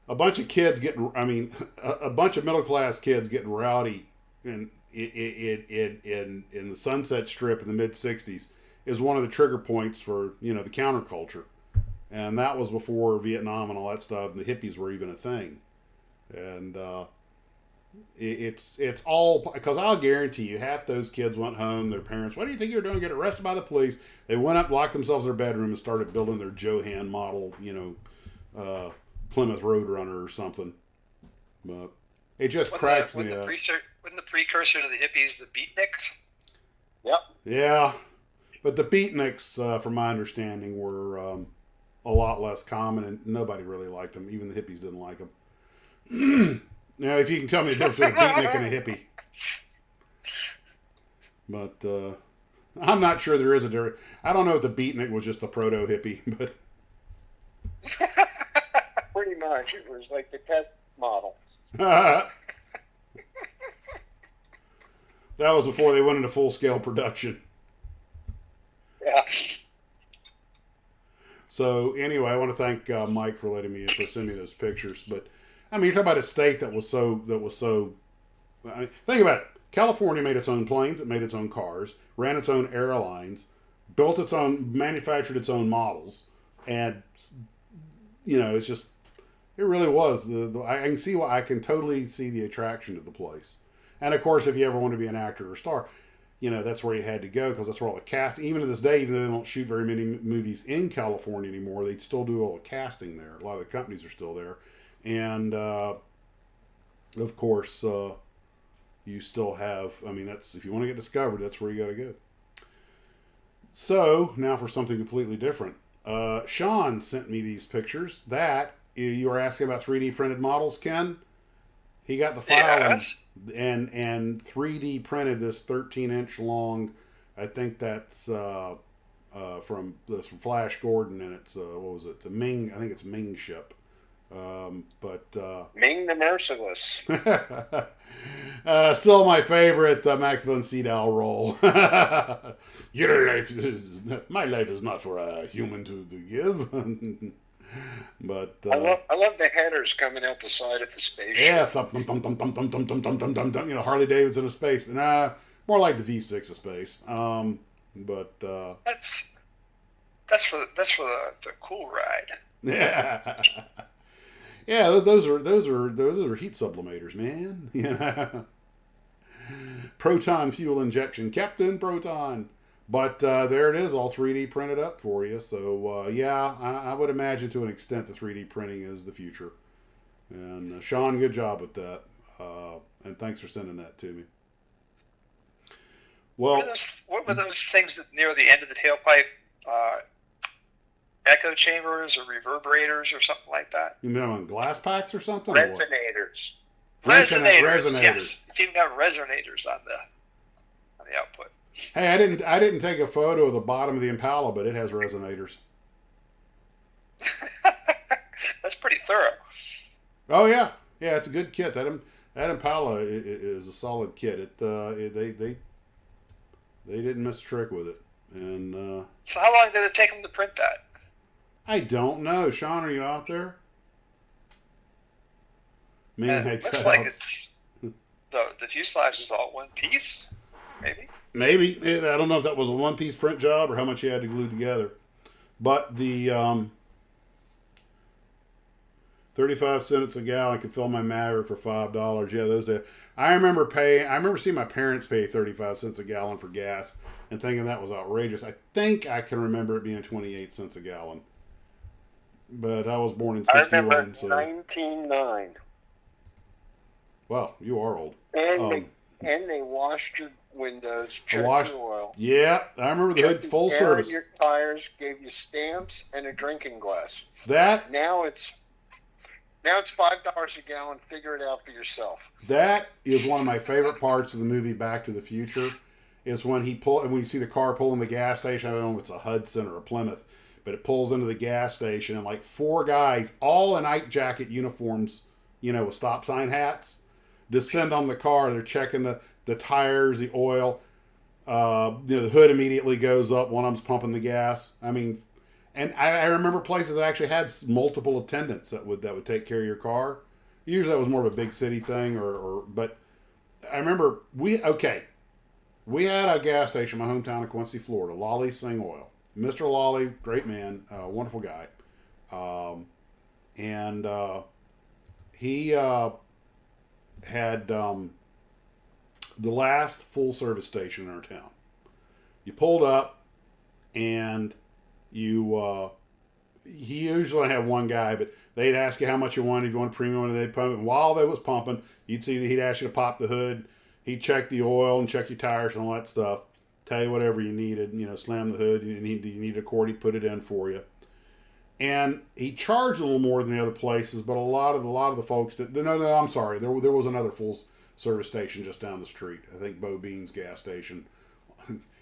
a bunch of kids a bunch of middle class kids getting rowdy in the Sunset Strip in the mid '60s is one of the trigger points for, you know, the counterculture, and that was before Vietnam and all that stuff, and the hippies were even a thing, and it's all because I'll guarantee you half those kids went home. Their parents, what do you think you're doing? Get arrested by the police. They went up, locked themselves in their bedroom, and started building their Johan model, you know, Plymouth Roadrunner or something. But it just cracks me up. Wasn't the precursor to the hippies the beatniks? Yep. Yeah, but the beatniks, from my understanding, were a lot less common, and nobody really liked them. Even the hippies didn't like them. Now, if you can tell me the difference between a beatnik and a hippie. But I'm not sure there is a difference. I don't know if the beatnik was just the proto-hippie, but... Pretty much. It was like the test model. That was before they went into full-scale production. Yeah. So, anyway, I want to thank Mike for sending me those pictures. But, I mean, you're talking about a state that was so I mean, think about it. California made its own planes, it made its own cars, ran its own airlines, manufactured its own models, and, you know, it's just, it really was. I can totally see the attraction to the place. And, of course, if you ever want to be an actor or star, you know, that's where you had to go because that's where all the casting, even to this day, even though they don't shoot very many movies in California anymore, they still do all the casting there. A lot of the companies are still there. And, of course, you still have, I mean, that's, if you want to get discovered, that's where you got to go. So, now for something completely different. Sean sent me these pictures that you were asking about 3D printed models, Ken. He got the file and 3D printed this 13-inch long. I think that's from Flash Gordon, and it's what was it? The Ming. I think it's Ming ship. Ming the Merciless. Still my favorite Max von Sydow role. My life is not for a human to give. But I love the headers coming out the side of the spaceship. Yeah, thump, thump, thump, thump, thump, thump, thump, thump, thump, thump, thump, you know, Harley Davidson in space, but more like the V6 of space. That's for the cool ride. Yeah. Yeah, those are heat sublimators, man. You know, proton fuel injection, Captain Proton. But there it is, all 3D printed up for you. So yeah, I would imagine to an extent the 3D printing is the future. And Sean, good job with that. And thanks for sending that to me. Well, what were those things that near the end of the tailpipe? Echo chambers or reverberators or something like that? You mean on glass packs or something? Resonators. Resonators. Yes, it's even got resonators on the output. Hey, I didn't take a photo of the bottom of the Impala, but it has resonators. That's pretty thorough. Oh yeah, it's a good kit. That Impala is a solid kit. They didn't miss a trick with it. And So how long did it take them to print that? I don't know. Sean, are you out there? And it looks like it's the fuselage is all one piece, maybe. Maybe. I don't know if that was a one-piece print job or how much you had to glue together. But the 35 cents a gallon could fill my Maverick for $5. Yeah, those days. I remember seeing my parents pay 35 cents a gallon for gas and thinking that was outrageous. I think I can remember it being 28 cents a gallon. But I was born in 61. I remember so 1909. Well, you are old. And they washed your windows, checked your oil. Yeah, I remember the hood full service. Your tires, gave you stamps and a drinking glass. That now it's $5 a gallon. Figure it out for yourself. That is one of my favorite parts of the movie Back to the Future. Is when when you see the car pull in the gas station. I don't know if it's a Hudson or a Plymouth, but it pulls into the gas station and like four guys, all in night jacket uniforms, with stop sign hats, descend on the car. They're checking the tires, the oil. The hood immediately goes up. One of them's pumping the gas. I mean, and I remember places that actually had multiple attendants that would take care of your car. Usually that was more of a big city thing, but I remember we had a gas station in my hometown of Quincy, Florida, Lolly Sing Oil. Mr. Lolly, great man, wonderful guy, and he had the last full service station in our town. You pulled up, and he usually had one guy, but they'd ask you how much you wanted. If you wanted premium, and they'd pump it. And while they was pumping, you'd see that he'd ask you to pop the hood. He'd check the oil and check your tires and all that stuff. Tell you whatever you needed. Slam the hood. You need a cord, he'd put it in for you. And he charged a little more than the other places, but a lot of the folks that I'm sorry, there was another full service station just down the street. I think Bo Bean's gas station.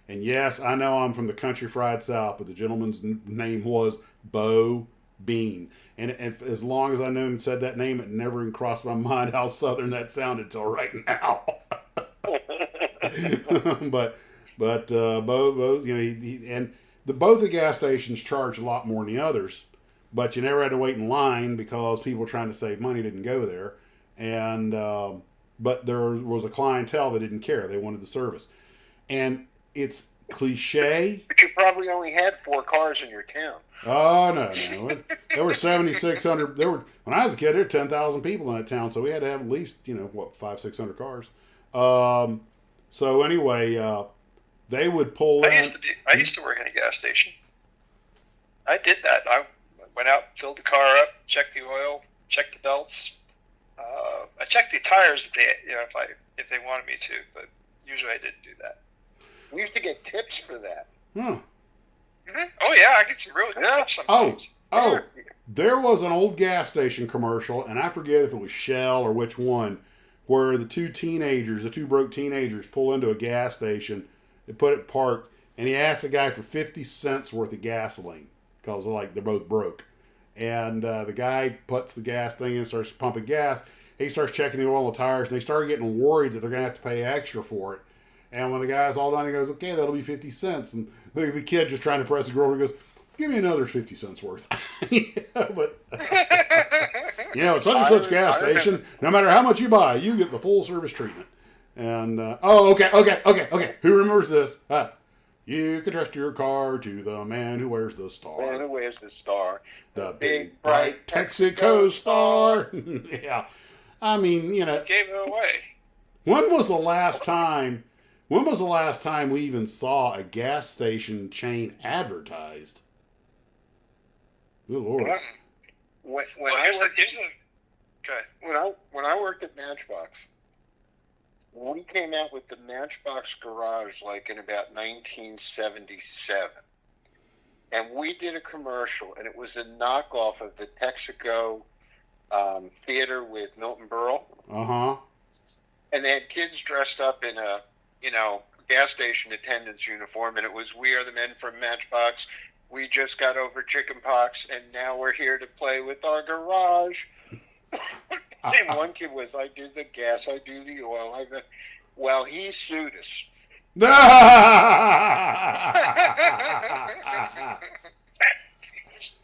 And yes, I know I'm from the country fried South, but the gentleman's name was Bo Bean. And as long as I knew him and said that name, it never even crossed my mind how southern that sounded till right now. but Bo, and both the gas stations charged a lot more than the others, but you never had to wait in line because people trying to save money didn't go there. And but there was a clientele that didn't care; they wanted the service. And it's cliche. But you probably only had 4 cars in your town. Oh no! There were 7,600. When I was a kid, there were 10,000 people in that town, so we had to have at least 500-600 cars. So anyway, they would pull in. I used to work in a gas station. I did that. I went out, filled the car up, checked the oil, checked the belts. I checked the tires if they wanted me to, but usually I didn't do that. We used to get tips for that. Huh. Mm-hmm. Oh yeah, I get some really good tips sometimes. Oh, there was an old gas station commercial, and I forget if it was Shell or which one, where the two broke teenagers, pull into a gas station, they put it parked, and he asked the guy for 50 cents worth of gasoline because they're both broke. And the guy puts the gas thing in and starts pumping gas. He starts checking the oil and the tires, and they start getting worried that they're going to have to pay extra for it. And when the guy's all done, he goes, okay, that'll be 50 cents. And the kid just trying to press the girl, he goes, give me another 50 cents worth. But, it's such and such gas station. No matter how much you buy, you get the full service treatment. And, okay. Who remembers this? You can trust your car to the man who wears the star. Man who wears the star. The big, bright Texaco star. Yeah. I mean, Gave it away. When was the last time we even saw a gas station chain advertised? Good Lord. When I worked at Matchbox, we came out with the Matchbox Garage in about 1977. And we did a commercial, and it was a knockoff of the Texaco theater with Milton Berle. Uh-huh. And they had kids dressed up in a, gas station attendant's uniform, and it was, we are the men from Matchbox. We just got over chicken pox, and now we're here to play with our garage. Same one kid was, I do the gas, I do the oil. Well, he sued us.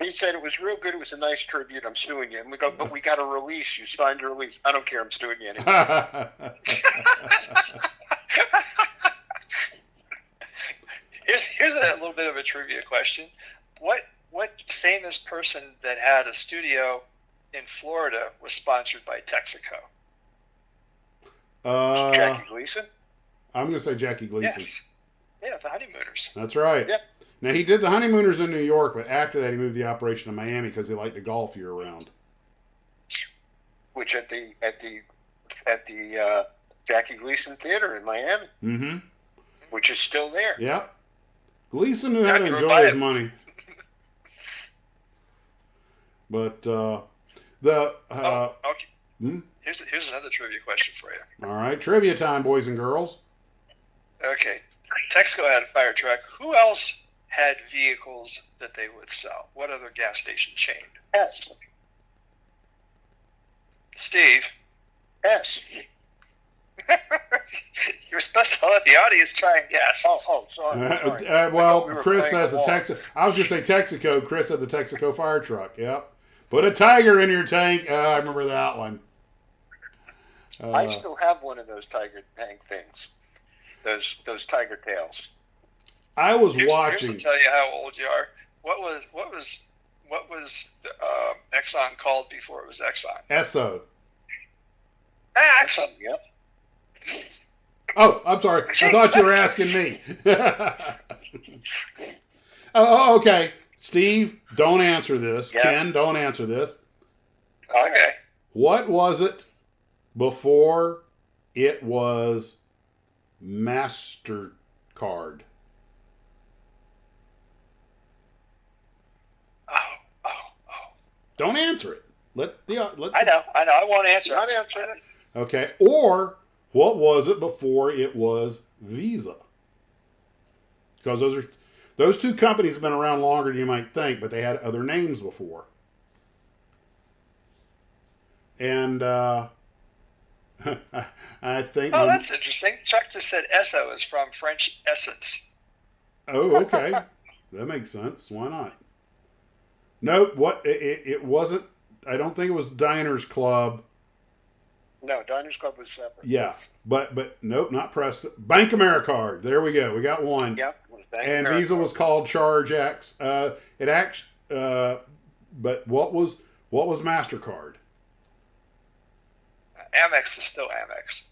He said it was real good. It was a nice tribute. I'm suing you. And we go, but we got a release. You signed a release. I don't care. I'm suing you anyway. Here's a little bit of a trivia question. What famous person that had a studio in Florida was sponsored by Texaco? Jackie Gleason? I'm going to say Jackie Gleason. Yes. Yeah, the Honeymooners. That's right. Yep. Now, he did the Honeymooners in New York, but after that, he moved the operation to Miami because he liked to golf year round. Which at the Jackie Gleason Theater in Miami. Mm-hmm. Which is still there. Yep. Gleason knew how to enjoy his money. But okay. hmm? Here's another trivia question for you. All right, trivia time, boys and girls. Okay, Texaco had a fire truck. Who else had vehicles that they would sell? What other gas station chain? Yes. Steve. Yes. You were supposed to let the audience try and guess. Oh, sorry. Well, we were Chris playing says the along. Texaco. I was just say Texaco. Chris said the Texaco fire truck. Yep. Put a tiger in your tank. I remember that one. I still have one of those tiger tank things. Those tiger tails. I was Here's watching. to tell you how old you are. What was Exxon called before it was Exxon? Esso. Axe. Yep. Oh, I'm sorry. I thought you were asking me. Oh, okay. Steve, don't answer this. Yeah. Ken, don't answer this. Okay. What was it before it was MasterCard? Oh. Don't answer it. Let I know. I won't answer. Not answering it. Okay. Or what was it before it was Visa? Because those two companies have been around longer than you might think, but they had other names before. And I think. Oh, that's interesting. Chuck just said Esso is from French essence. Oh, okay. That makes sense. Why not? Nope. What? It wasn't. I don't think it was Diners Club. No, Diners Club was separate. Yeah, but nope, not Preston. Bank Americard. There we go. We got one. Yep. It was Bank And America. Visa was called Charge X. But what was MasterCard? Amex is still Amex.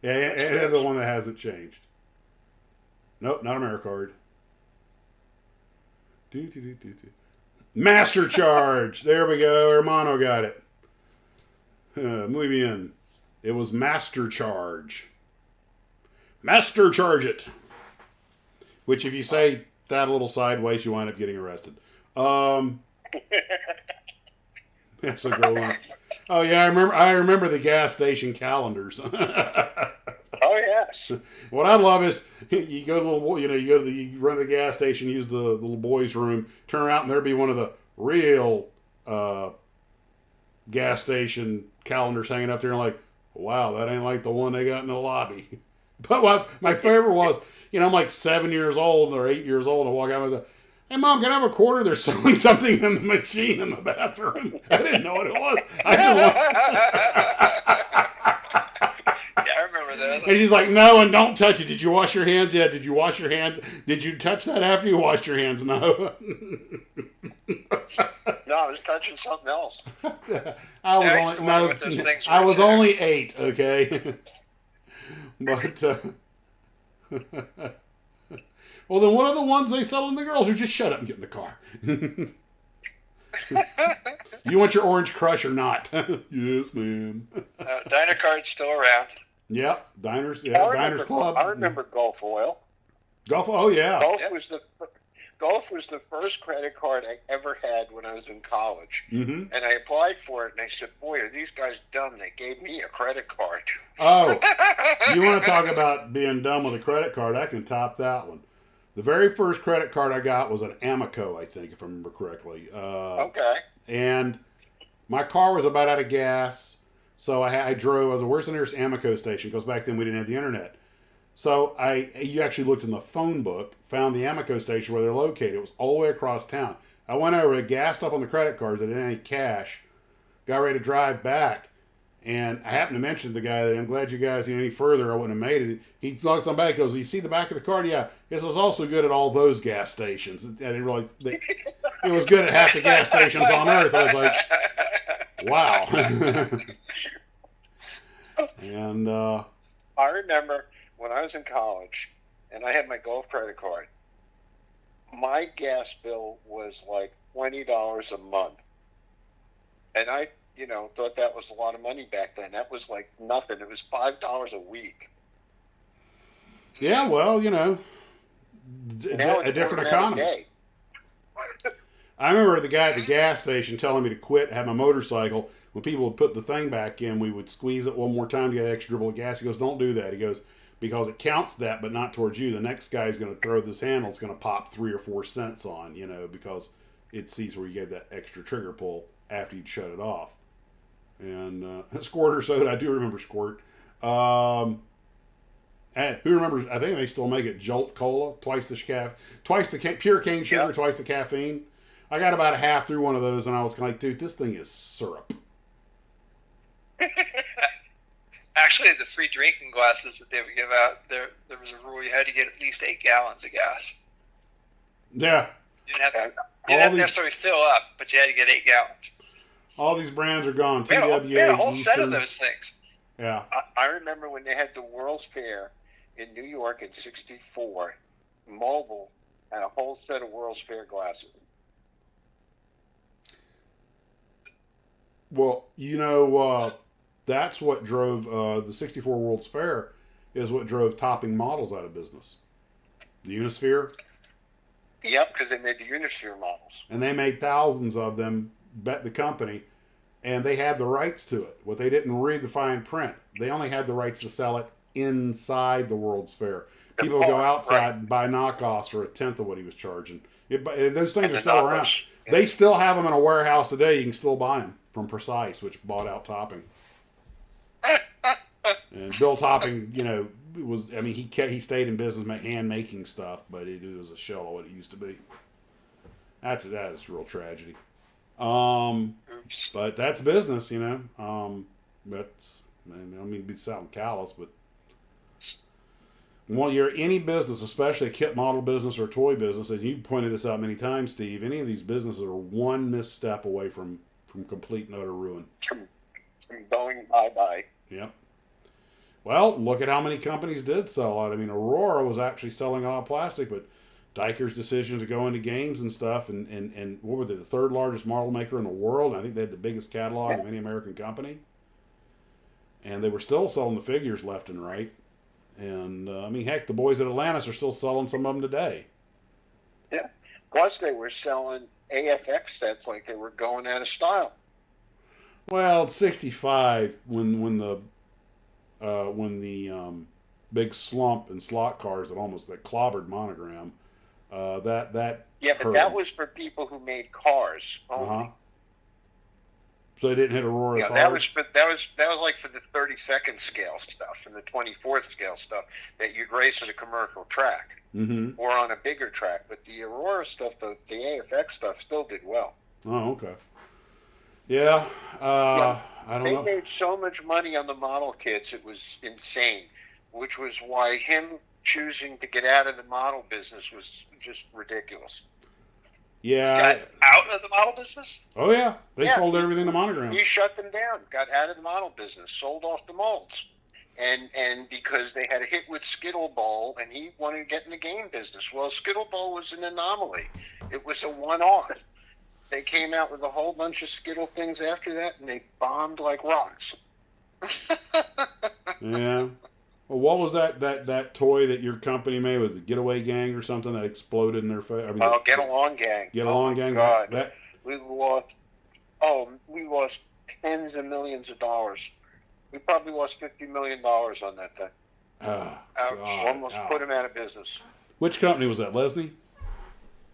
Yeah, and it's the one that hasn't changed. Nope, not AmeriCard. Master Charge. There we go. Hermano got it. Muy bien. It was Master Charge. Master Charge it. Which, if you say that a little sideways, you wind up getting arrested. That's a good one. Oh yeah, I remember the gas station calendars. Oh yes. What I love is you go to you run to the gas station, use the little boys' room, turn around, and there'd be one of the real gas station calendars hanging up there, and like, wow, that ain't like the one they got in the lobby. But what my favorite was, I'm like 7 years old or 8 years old, and I walk out with a, hey mom, can I have a quarter? They're selling something in the machine in the bathroom. I didn't know what it was. Yeah, I remember that. And she's like, no, and don't touch it. Did you wash your hands? Yeah. Did you wash your hands? Did you touch that after you washed your hands? No. No, I was touching something else. I was Yeah, I used to wonder what those things were I was too. only 8, okay? But well, then what are the ones they sell in the girls? Who just shut up and get in the car? You want your Orange Crush or not? Yes, ma'am. Diner Card's still around. Yep, Diners. Yeah, Diners Club. I remember Gulf Oil. Gulf. Oh yeah. Gulf was the first credit card I ever had when I was in college. Mm-hmm. And I applied for it, and I said, boy, are these guys dumb. They gave me a credit card. Oh, you want to talk about being dumb with a credit card? I can top that one. The very first credit card I got was an Amico, I think, if I remember correctly. Okay. And my car was about out of gas. So I drove. I was like, where's the nearest Amoco station? Because back then we didn't have the internet. So you actually looked in the phone book, found the Amoco station where they're located. It was all the way across town. I went over, gassed up on the credit cards. I didn't have any cash. Got ready to drive back. And I happened to mention to the guy that I'm glad you guys any further. I wouldn't have made it. He looked on back. Goes, you see the back of the card? Yeah. This is also good at all those gas stations. I didn't really. It was good at half the gas stations on Earth. I was like, wow. And I remember when I was in college, and I had my Gulf credit card. My gas bill was like $20 a month, and I thought that was a lot of money back then. That was like nothing. It was $5 a week. Yeah, well, Now a different economy. I remember the guy at the gas station telling me to quit, have my motorcycle. When people would put the thing back in, we would squeeze it one more time to get an extra dribble of gas. He goes, don't do that. He goes, because it counts that, but not towards you. The next guy's going to throw this handle. It's going to pop 3 or 4 cents on, because it sees where you get that extra trigger pull after you shut it off. And Squirt or soda, I do remember Squirt. And who remembers? I think they still make it Jolt Cola, twice the pure cane sugar, Yep. Twice the caffeine. I got about a half through one of those, and I was kind of like, dude, this thing is syrup. Actually, the free drinking glasses that they would give out, there was a rule you had to get at least 8 gallons of gas. Yeah. You didn't have to necessarily fill up, but you had to get 8 gallons. All these brands are gone. We had a whole set of Eastern. those things. Yeah. I remember when they had the World's Fair in New York in '64. Mobil had a whole set of World's Fair glasses. Well, that's what drove the '64 World's Fair is what drove topping models out of business. The Unisphere. Yep, because they made the Unisphere models. And they made thousands of them, bet the company, and they had the rights to it. What they didn't read the fine print. They only had the rights to sell it inside the World's Fair. People would go outside and buy knockoffs for 1/10 of what he was charging. Those things are still around. Yeah. They still have them in a warehouse today. You can still buy them from Precise, which bought out Topping. And Bill Topping, he stayed in business hand making stuff, but it was a shell of what it used to be. That is real tragedy. Oops. But that's business, That's, I don't mean to be sounding callous, but well, you're any business, especially a kit model business or a toy business, and you pointed this out many times, Steve. Any of these businesses are one misstep away from complete and utter ruin. From going bye-bye. Yep. Well, look at how many companies did sell out. I mean, Aurora was actually selling a lot of plastic, but Diker's decision to go into games and stuff, and what were they, the third largest model maker in the world? I think they had the biggest catalog of any American company. And they were still selling the figures left and right. And, heck, the boys at Atlantis are still selling some of them today. Yeah. Plus, they were selling AFX sets like they were going out of style. Well, it's 65 when the big slump in slot cars that clobbered Monogram. That Yeah, but hurt that them. was for people who made cars only. Uh-huh. So they didn't hit Aurora. Yeah, that was like for the 32nd scale stuff and the 24th scale stuff that you'd race at a commercial track Mm-hmm. or on a bigger track. But the Aurora stuff, the AFX stuff, still did well. Oh, okay. Yeah. I don't They know. made so much money on the model kits, it was insane. Which was why him choosing to get out of the model business was just ridiculous. Yeah. Got out of the model business? Oh, yeah. They Yeah. sold everything to Monogram. He shut them down, got out of the model business, sold off the molds. And because they had a hit with Skittle Bowl, and he wanted to get in the game business. Well, Skittle Bowl was an anomaly. It was a one-off. They came out with a whole bunch of Skittle things after that, and they bombed like rocks. Yeah. Well, what was that toy that your company made? Was it Getaway Gang or something that exploded in their face? I mean, Oh, Get Along Gang. Get Along Gang. God. That, We lost tens of millions of dollars. We probably lost $50 million on that thing. Ouch. Almost ouch. put him out of business. Which company was that? Lesney?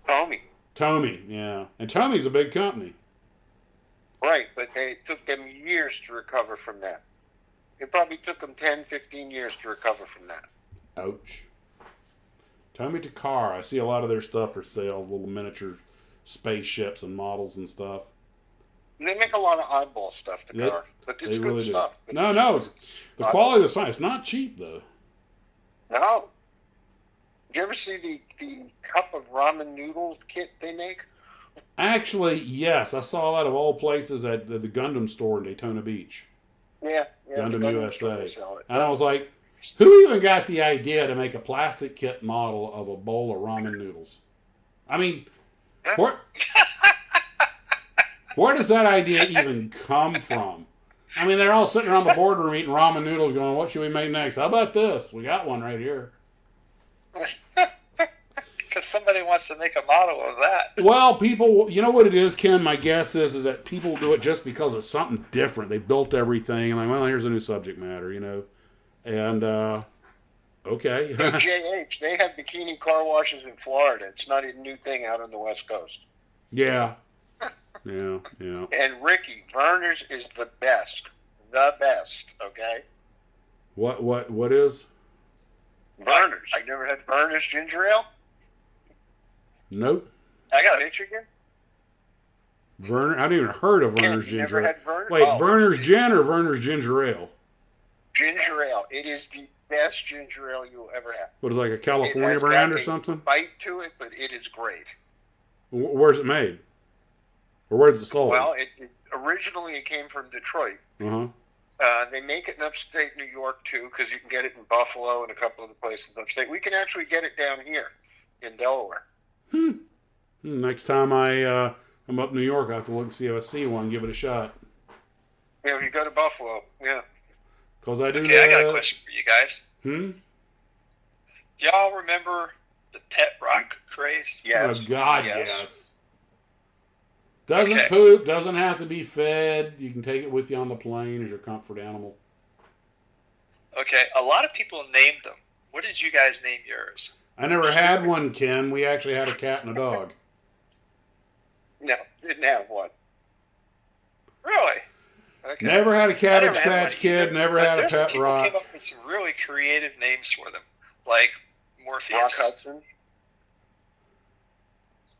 Tommy. Tommy, yeah. And Tommy's a big company. Right, but it took them years to recover from that. It probably took them 10, 15 years to recover from that. Ouch. Tommy Takar, I see a lot of their stuff for sale, little miniature spaceships and models and stuff. And they make a lot of oddball stuff, the They- car, but it's they good really do. stuff. But No, the quality was fine. It's not cheap, though. No. Did you ever see the cup of ramen noodles kit they make? Actually, yes. I saw that of all places at the Gundam store in Daytona Beach. Yeah. Gundam the USA. store sell it. And I was like, who even got the idea to make a plastic kit model of a bowl of ramen noodles? I mean, where does that idea even come from? I mean, they're all sitting around the boardroom eating ramen noodles going, what should we make next? How about this? We got one right here. Because somebody wants to make a model of that. Well, people, you know what it is, Ken? My guess is that people do it just because it's something different. They built everything, and like, well, here's a new subject matter, you know. And, okay. Hey, JH, they have bikini car washes in Florida. It's not a new thing out on the West Coast. Yeah. And Ricky, Verner's is the best. The best, okay? What is? Verner's. You never had Verner's ginger ale? Nope. I got a Michigan? Werner, I haven't even heard of Werner's You ginger never ale. had Verner? Wait, Oh. Werner's gin or Werner's ginger ale? Ginger ale. It is the best ginger ale you'll ever have. What is it, like a It California has brand got or a something? bite to it, but it is great. Where's it made? Or where's it sold? Well, originally it came from Detroit. Uh-huh. They make it in upstate New York, too, because you can get it in Buffalo and a couple of the places upstate. We can actually get it down here in Delaware. Next time I'm up in New York, I have to look and see if I see one, give it a shot. Yeah, when you go to Buffalo, yeah. Because I do Okay, I got a question for you guys. Do y'all remember the pet rock craze? Yes. Oh, God, Yes. yes. Doesn't Okay. poop, doesn't have to be fed. You can take it with you on the plane as your comfort animal. Okay, a lot of people named them. What did you guys name yours? I never had one, Ken. We actually had a cat and a dog. No, didn't have one. Really? Okay. Never had a I Cabbage never had one Patch Kid, either, never but had a there's some pet people rock. came up with some really creative names for them, like Morpheus. Rock Hudson.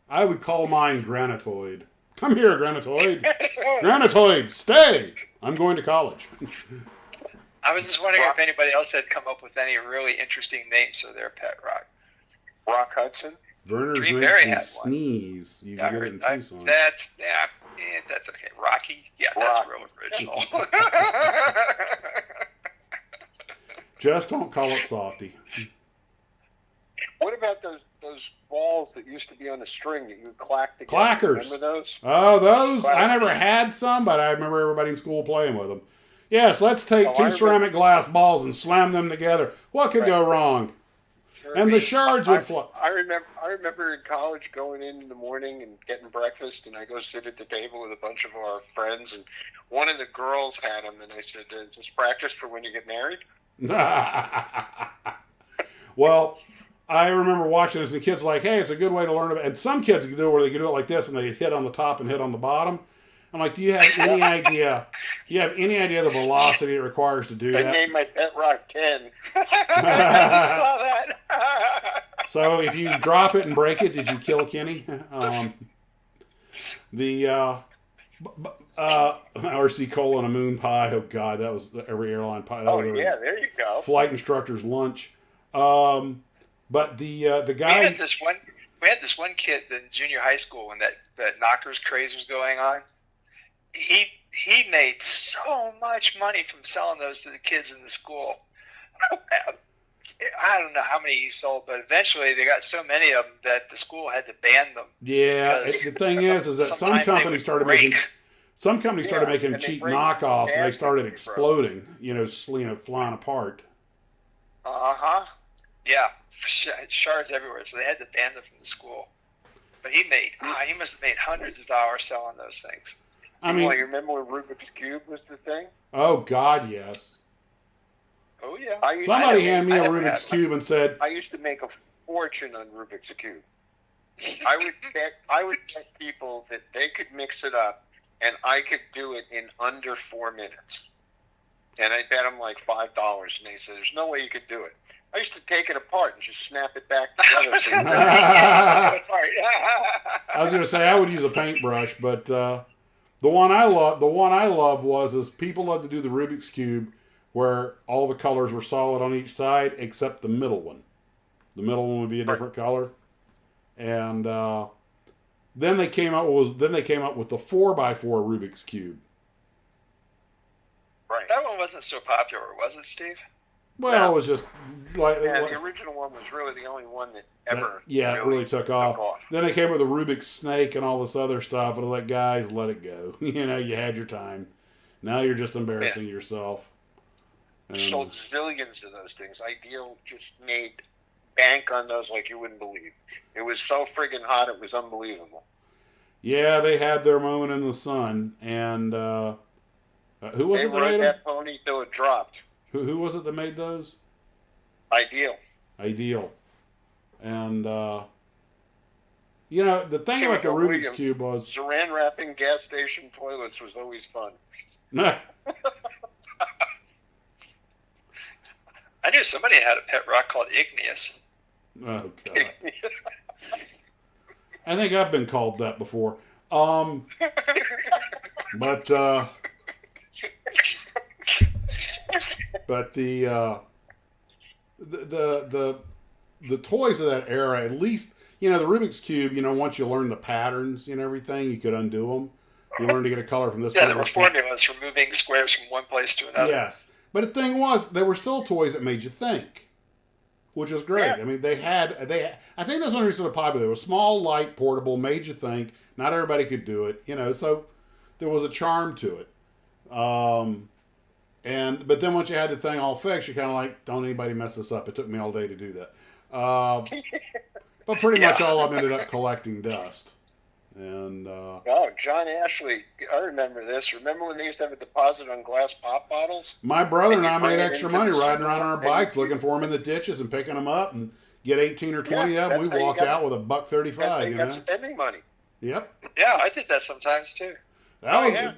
I would call mine Granitoid. Come here, Granitoid. Granitoid, stay. I'm going to college. I was just wondering if anybody else had come up with any really interesting names for their pet rock. Rock Hudson. Verner's Dream makes Berry me had one. sneeze. You Yeah, can get it in Tucson. that's okay. Rocky, yeah, that's real original. Just don't call it Softy. What about those balls that used to be on a string that you would clack together? Clackers. Remember those? Oh, those, I never had some, but I remember everybody in school playing with them. Yes, let's take two ceramic glass balls and slam them together. What could go wrong? Sure. And the shards would fly. I remember in college going in the morning and getting breakfast, and I go sit at the table with a bunch of our friends, and one of the girls had them, and I said, "Is this practice for when you get married?" Well, I remember watching this, and the kids were like, hey, it's a good way to learn about it. And some kids could do it where they could do it like this, and they hit on the top and hit on the bottom. I'm like, do you have any idea? Do you have any idea the velocity it requires to do I that? named my pet rock Ken. I just saw that. So if you drop it and break it, did you kill Kenny? RC Cola and a moon pie. Oh God, that was every airline pie. Oh yeah, there you go. Flight instructor's lunch. But the guy. We had this one kid in junior high school when that knockers craze was going on. He made so much money from selling those to the kids in the school. I don't know how many he sold, but eventually they got so many of them that the school had to ban them. Yeah, the thing is that some companies started making cheap knockoffs, and they started exploding. Flying apart. Yeah, shards everywhere. So they had to ban them from the school. But he must have made hundreds of dollars selling those things. I mean, you remember when Rubik's Cube was the thing? Oh God, yes. Oh yeah. Somebody handed me a Rubik's Cube and said, I used to make a fortune on Rubik's Cube. I would bet people that they could mix it up and I could do it in under 4 minutes. And I bet them like $5, and they said, "There's no way you could do it." I used to take it apart and just snap it back together. I was going to say I would use a paintbrush, but the one I love is people love to do the Rubik's Cube where all the colors were solid on each side except the middle one. The middle one would be a different color, and then they came up with the 4x4 Rubik's Cube. Right. That one wasn't so popular, was it, Steve? Well, it was just like the original one was really the only one that ever it really took off. Then they came with the Rubik's Snake and all this other stuff, and like, guys, let it go. You know, you had your time. Now you're just embarrassing yourself. Sold zillions of those things. Ideal just made bank on those like you wouldn't believe. It was so friggin' hot, it was unbelievable. Yeah, they had their moment in the sun, and who was it that made that pony till it dropped. Who was it that made those? Ideal. And, you know, the thing about the Rubik's Cube was... Saran wrapping gas station toilets was always fun. Nah. I knew somebody had a pet rock called Igneous. Oh, God. I think I've been called that before. But the toys of that era, at least, you know, the Rubik's Cube, you know, once you learn the patterns and everything, you could undo them. You learn to get a color from this. Yeah, there were formulas for moving squares from one place to another. Yes. But the thing was, there were still toys that made you think, which was great. Yeah. I mean, I think that's one reason they're popular. They were small, light, portable, made you think. Not everybody could do it, you know, so there was a charm to it. But then once you had the thing all fixed, you're kind of like, don't anybody mess this up. It took me all day to do that. But pretty much all of them ended up collecting dust. And John Ashley, I remember this. Remember when they used to have a deposit on glass pop bottles? My brother and I made extra money riding around on our bikes, looking for them in the ditches and picking them up and get 18 or 20 of them. We walk out with $1.35. You know, spending money. Yep. Yeah, I did that sometimes too.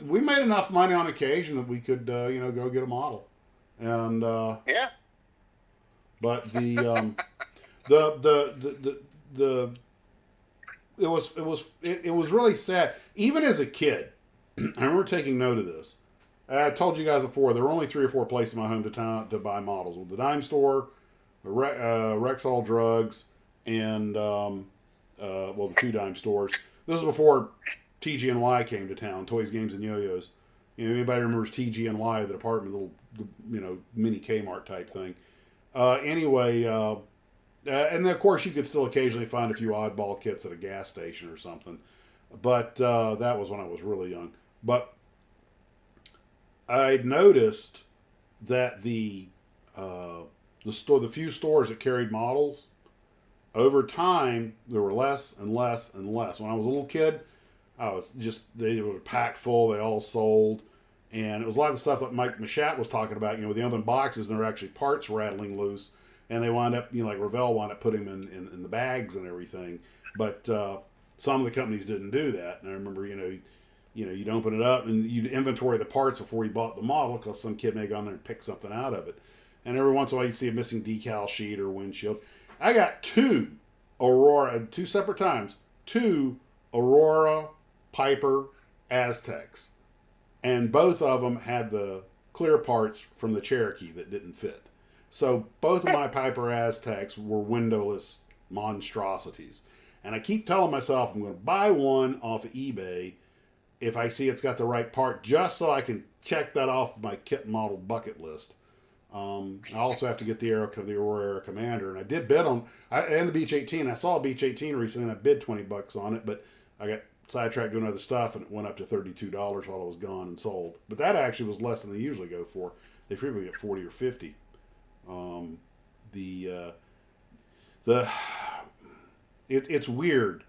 We made enough money on occasion that we could, you know, go get a model. And but it was really sad. Even as a kid, I remember taking note of this. I told you guys before, there were only 3 or 4 places in my hometown to buy models. With the dime store, Rexall Drugs, and the 2 dime stores. This is before TG&Y came to town, Toys, Games, and Yo-Yos. You know, anybody remembers TG&Y, the department, little, you know, mini Kmart type thing. Anyway, and then of course you could still occasionally find a few oddball kits at a gas station or something. But that was when I was really young. But I noticed that the few stores that carried models, over time there were less and less and less. When I was a little kid, they were packed full. They all sold, and it was a lot of the stuff that Mike Machat was talking about. You know, with the open boxes, and there were actually parts rattling loose, and they wound up, you know, like Revell wound up putting them in the bags and everything. But some of the companies didn't do that. And I remember, you'd open it up and you'd inventory the parts before you bought the model because some kid may have gone there and picked something out of it. And every once in a while you'd see a missing decal sheet or windshield. I got 2 separate times, 2 Aurora Piper Aztecs. And both of them had the clear parts from the Cherokee that didn't fit. So both of my Piper Aztecs were windowless monstrosities. And I keep telling myself I'm going to buy one off of eBay if I see it's got the right part, just so I can check that off my kit model bucket list. I also have to get the Aurora Aero Commander, and I did bid on, and the Beach 18. I saw a Beach 18 recently, and I bid $20 on it, but I got sidetracked doing other stuff, and it went up to $32 while it was gone and sold. But that actually was less than they usually go for. They frequently get 40 or 50. It's weird.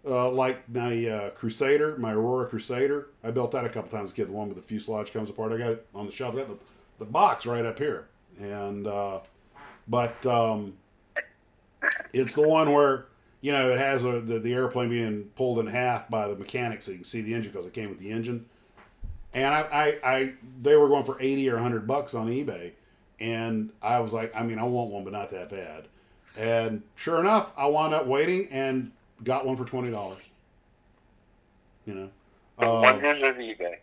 Like my Crusader, my Aurora Crusader, I built that a couple times as a kid. The one with the fuselage comes apart. I got it on the shelf. I got the box right up here, and it's the one where, it has the airplane being pulled in half by the mechanic, so you can see the engine because it came with the engine. And they were going for 80 or $100 on eBay, and I was like, I mean, I want one, but not that bad. And sure enough, I wound up waiting and got one for $20. You know, The wonders of eBay.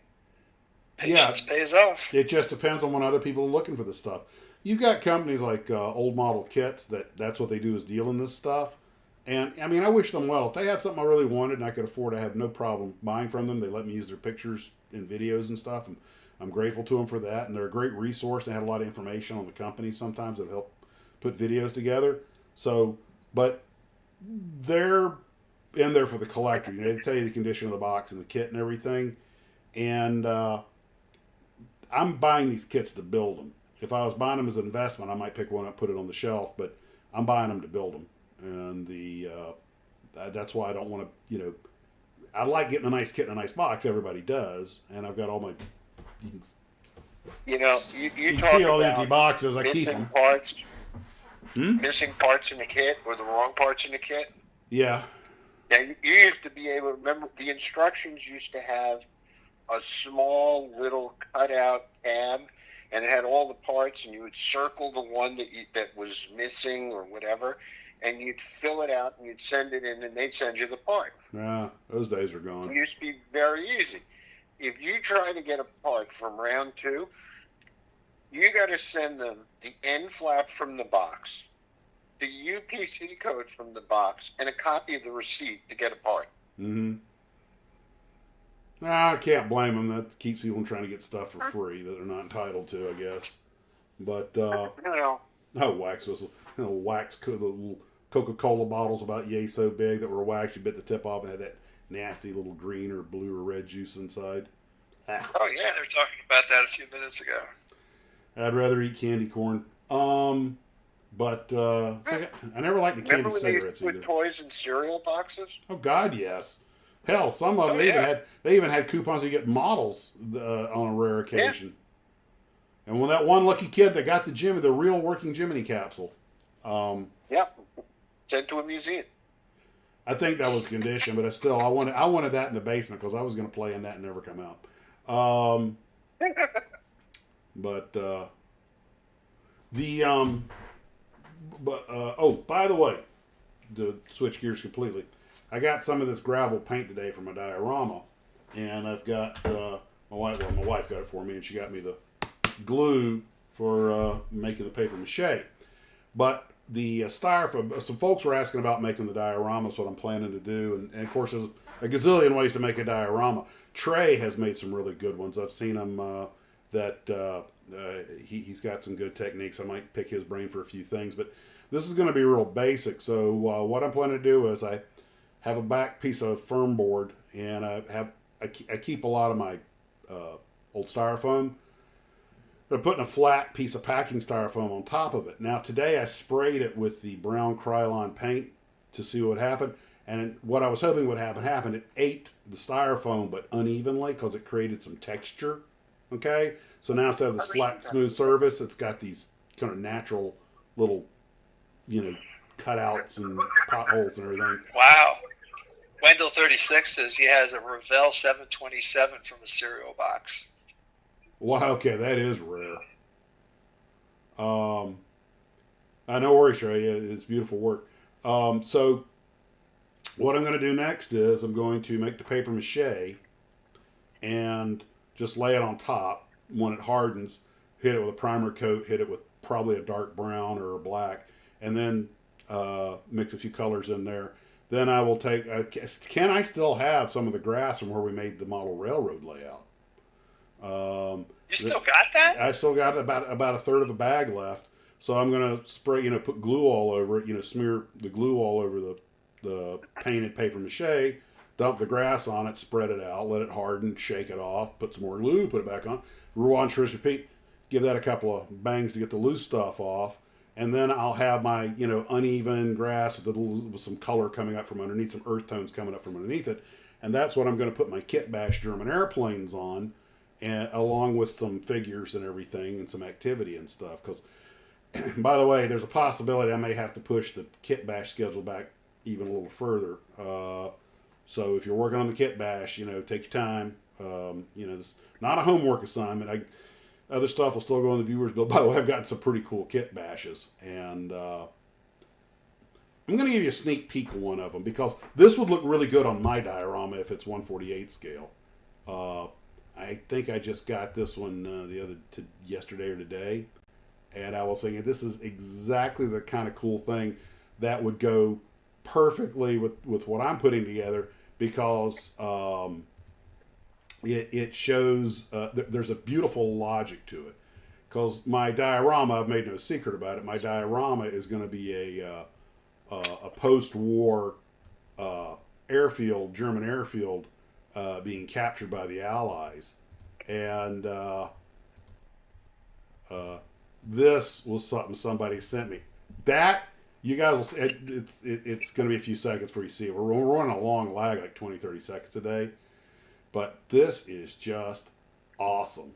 Patience pays off. it just depends on when other people are looking for this stuff. You've got companies like Old Model Kits that's what they do is deal in this stuff. And I mean, I wish them well. If they had something I really wanted and I could afford, I have no problem buying from them. They let me use their pictures and videos and stuff, and I'm grateful to them for that. And they're a great resource. They had a lot of information on the company sometimes that help put videos together. So, but they're in there for the collector. You know, they tell you the condition of the box and the kit and everything. And I'm buying these kits to build them. If I was buying them as an investment, I might pick one up, put it on the shelf. But I'm buying them to build them. And that's why I don't want to, you know, I like getting a nice kit in a nice box. Everybody does, and I've got all my. You know, you You talk see all the about empty boxes. I keep missing them. parts, Hmm? missing parts in the kit, or the wrong parts in the kit. Yeah, Now, you used to be able to remember the instructions used to have a small little cutout tab, and it had all the parts, and you would circle the one that was missing or whatever, and you'd fill it out and you'd send it in, and they'd send you the part. yeah, those days are It gone. used to be very easy. If you try to get a part from round 2, you got to send them the end flap from the box, the UPC code from the box, and a copy of the receipt to get a part. Mm-hmm. I can't blame them. That keeps people from trying to get stuff for free that they're not entitled to, I guess. But You know, wax whistle, the little Coca-Cola bottles about yay so big that were wax. You bit the tip off and had that nasty little green or blue or red juice inside. Oh yeah, they were talking about that a few minutes ago. I'd rather eat candy corn. But I never liked the remember candy when they used cigarettes to put either. toys in cereal boxes? Oh God, yes. Hell, some of them they even had coupons to get models on a rare occasion. And when that one lucky kid that got the real working Jiminy capsule, Yep. Sent to a museum. I think that was a condition, but I wanted that in the basement because I was going to play in that and never come out. By the way, to switch gears completely, I got some of this gravel paint today from a diorama, and I've got my wife got it for me, and she got me the glue for making the paper mache. But the styrofoam, some folks were asking about making the dioramas, what I'm planning to do, and of course there's a gazillion ways to make a diorama. Trey has made some really good ones. I've seen him he's got some good techniques. I might pick his brain for a few things, but this is going to be real basic. So what I'm planning to do is I have a back piece of firm board, and I keep a lot of my old styrofoam. I'm putting a flat piece of packing styrofoam on top of it. Now today I sprayed it with the brown Krylon paint to see what happened. And what I was hoping would happen. It ate the styrofoam, but unevenly because it created some texture. Okay? So now instead of this flat, smooth surface, it's got these kind of natural little, cutouts and potholes and everything. Wow. Wendell 36 says he has a Revell 727 from a cereal box. Wow, okay, that is rare. I know worries, Trey. It's beautiful work. So what I'm going to do next is I'm going to make the paper mache and just lay it on top. When it hardens, hit it with a primer coat, hit it with probably a dark brown or a black, and then mix a few colors in there. Then I will take, can I still have some of the grass from where we made the model railroad layout? You still got that? I still got about a third of a bag left. So I'm going to spray, put glue all over it, smear the glue all over the painted paper mache, dump the grass on it, spread it out, let it harden, shake it off, put some more glue, put it back on, rinse, repeat, give that a couple of bangs to get the loose stuff off, and then I'll have my, uneven grass with some color coming up from underneath, some earth tones coming up from underneath it, and that's what I'm going to put my kit bash German airplanes on, and along with some figures and everything and some activity and stuff. Because, by the way, there's a possibility I may have to push the kit bash schedule back even a little further. So if you're working on the kit bash, take your time. It's not a homework assignment. Other stuff will still go on the viewers bill. By the way, I've gotten some pretty cool kit bashes, and I'm going to give you a sneak peek of one of them because this would look really good on my diorama if it's 1/48 scale. I think I just got this one yesterday or today, and I was thinking this is exactly the kind of cool thing that would go perfectly with what I'm putting together because it shows there's a beautiful logic to it. Because my diorama, I've made no secret about it, my diorama is going to be a post-war airfield, German airfield, being captured by the Allies. And this was something somebody sent me. That, you guys will see, it's going to be a few seconds before you see it. We're running a long lag, like 20, 30 seconds today. But this is just awesome.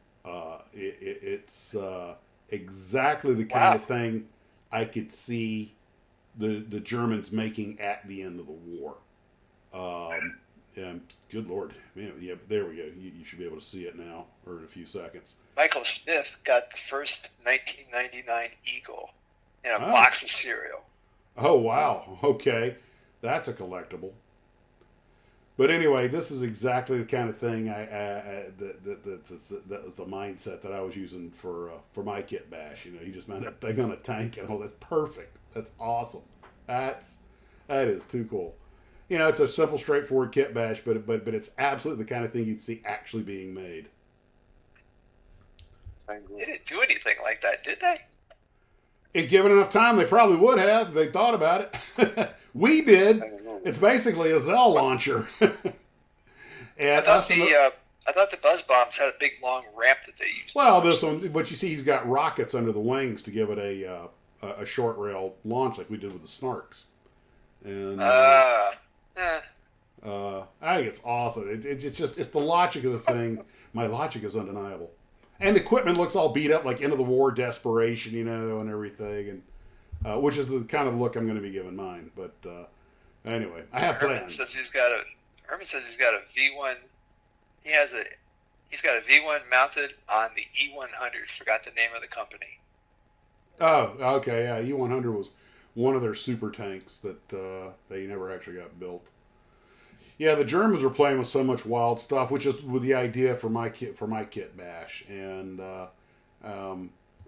It's exactly the kind of thing I could see the Germans making at the end of the war. And good Lord, man, yeah, there we go. You should be able to see it now, or in a few seconds. Michael Smith got the first 1999 Eagle in a box of cereal. Oh, wow. Okay. That's a collectible. But anyway, this is exactly the kind of thing that was the mindset that I was using for my kit bash. He just mounted a thing on a tank, and that's perfect. That's awesome. That is too cool. It's a simple, straightforward kit bash, but it's absolutely the kind of thing you'd see actually being made. They didn't do anything like that, did they? If given enough time, they probably would have. If they thought about it. We did. It's basically a Zell launcher. And I thought the Buzz Bombs had a big long ramp that they used. Well, this one, but you see, he's got rockets under the wings to give it a short rail launch, like we did with the Snarks. And I think it's awesome. It's the logic of the thing. My logic is undeniable. And the equipment looks all beat up, like end of the war desperation, and everything, and which is the kind of look I'm going to be giving mine. But anyway, I have plans. Herman says he's got a V1. He's got a V1 mounted on the E100. Forgot the name of the company. Oh, okay, yeah. E100 was one of their super tanks that they never actually got built. Yeah, the Germans were playing with so much wild stuff, which is with the idea for my kit bash, and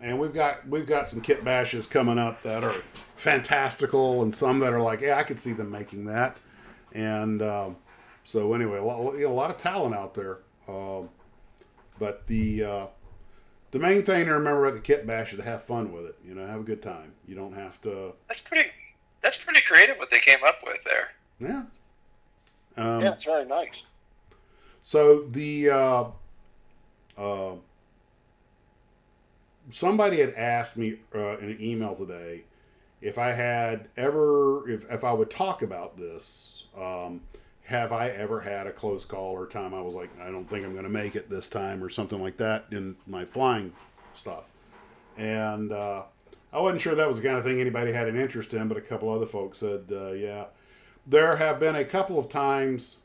we've got some kit bashes coming up that are fantastical, and some that are like, yeah, I could see them making that, and so anyway, a lot of talent out there, but the main thing to remember about the kit bash is to have fun with it. Have a good time. You don't have to. That's pretty creative what they came up with there. Yeah. Yeah, it's very nice. So the somebody had asked me in an email today if I would talk about this. Have I ever had a close call or time I was like, I don't think I'm going to make it this time, or something like that in my flying stuff? And I wasn't sure that was the kind of thing anybody had an interest in, but a couple other folks said, yeah. There have been a couple of times,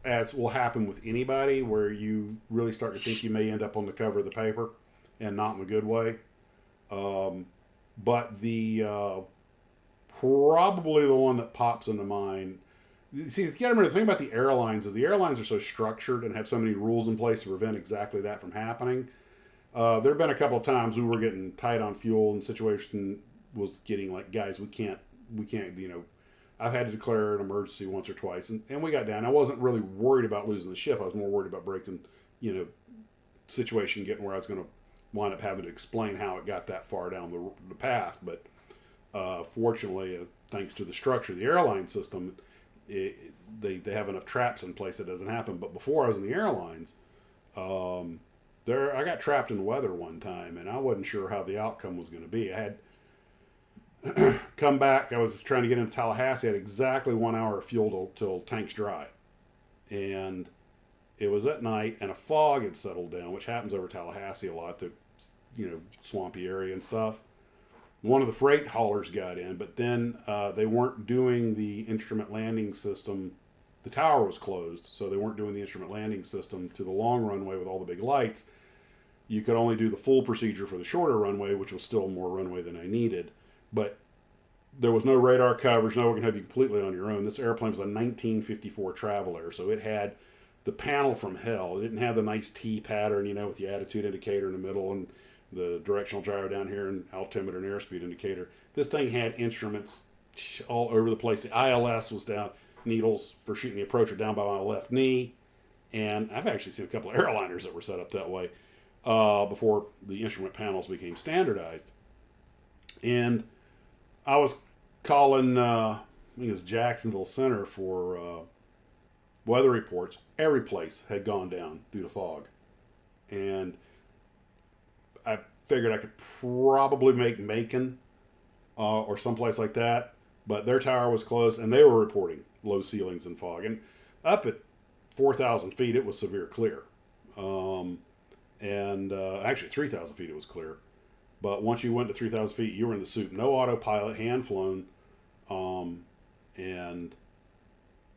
as will happen with anybody, where you really start to think you may end up on the cover of the paper, and not in a good way. But the probably the one that pops into mind. See, you got to remember, the thing about the airlines is the airlines are so structured and have so many rules in place to prevent exactly that from happening. There have been a couple of times we were getting tight on fuel, and the situation was getting like, guys, we can't, I've had to declare an emergency once or twice, and we got down. I wasn't really worried about losing the ship. I was more worried about breaking, situation, getting where I was going to wind up having to explain how it got that far down the path. But fortunately, thanks to the structure of the airline system, they have enough traps in place that doesn't happen. But before I was in the airlines, I got trapped in weather one time, and I wasn't sure how the outcome was going to be. I had come back. I was trying to get into Tallahassee. I had exactly 1 hour of fuel till tank's dry, and it was at night, and a fog had settled down, which happens over Tallahassee a lot. The swampy area and stuff. One of the freight haulers got in, but then they weren't doing the instrument landing system the tower was closed, so they weren't doing the instrument landing system to the long runway with all the big lights. You could only do the full procedure for the shorter runway, which was still more runway than I needed. But there was no radar coverage. No one can have you completely on your own. This airplane was a 1954 Traveler, so it had the panel from hell. It didn't have the nice T pattern, with the attitude indicator in the middle and the directional gyro down here and altimeter and airspeed indicator. This thing had instruments all over the place. The ILS was down, needles for shooting the approach are down by my left knee. And I've actually seen a couple of airliners that were set up that way before the instrument panels became standardized. And I was calling, I think it was Jacksonville Center for weather reports. Every place had gone down due to fog. And I figured I could probably make Macon or someplace like that, but their tower was closed and they were reporting low ceilings and fog. And up at 4,000 feet, it was severe clear. Actually 3,000 feet, it was clear. But once you went to 3,000 feet, you were in the soup. No autopilot, hand flown. And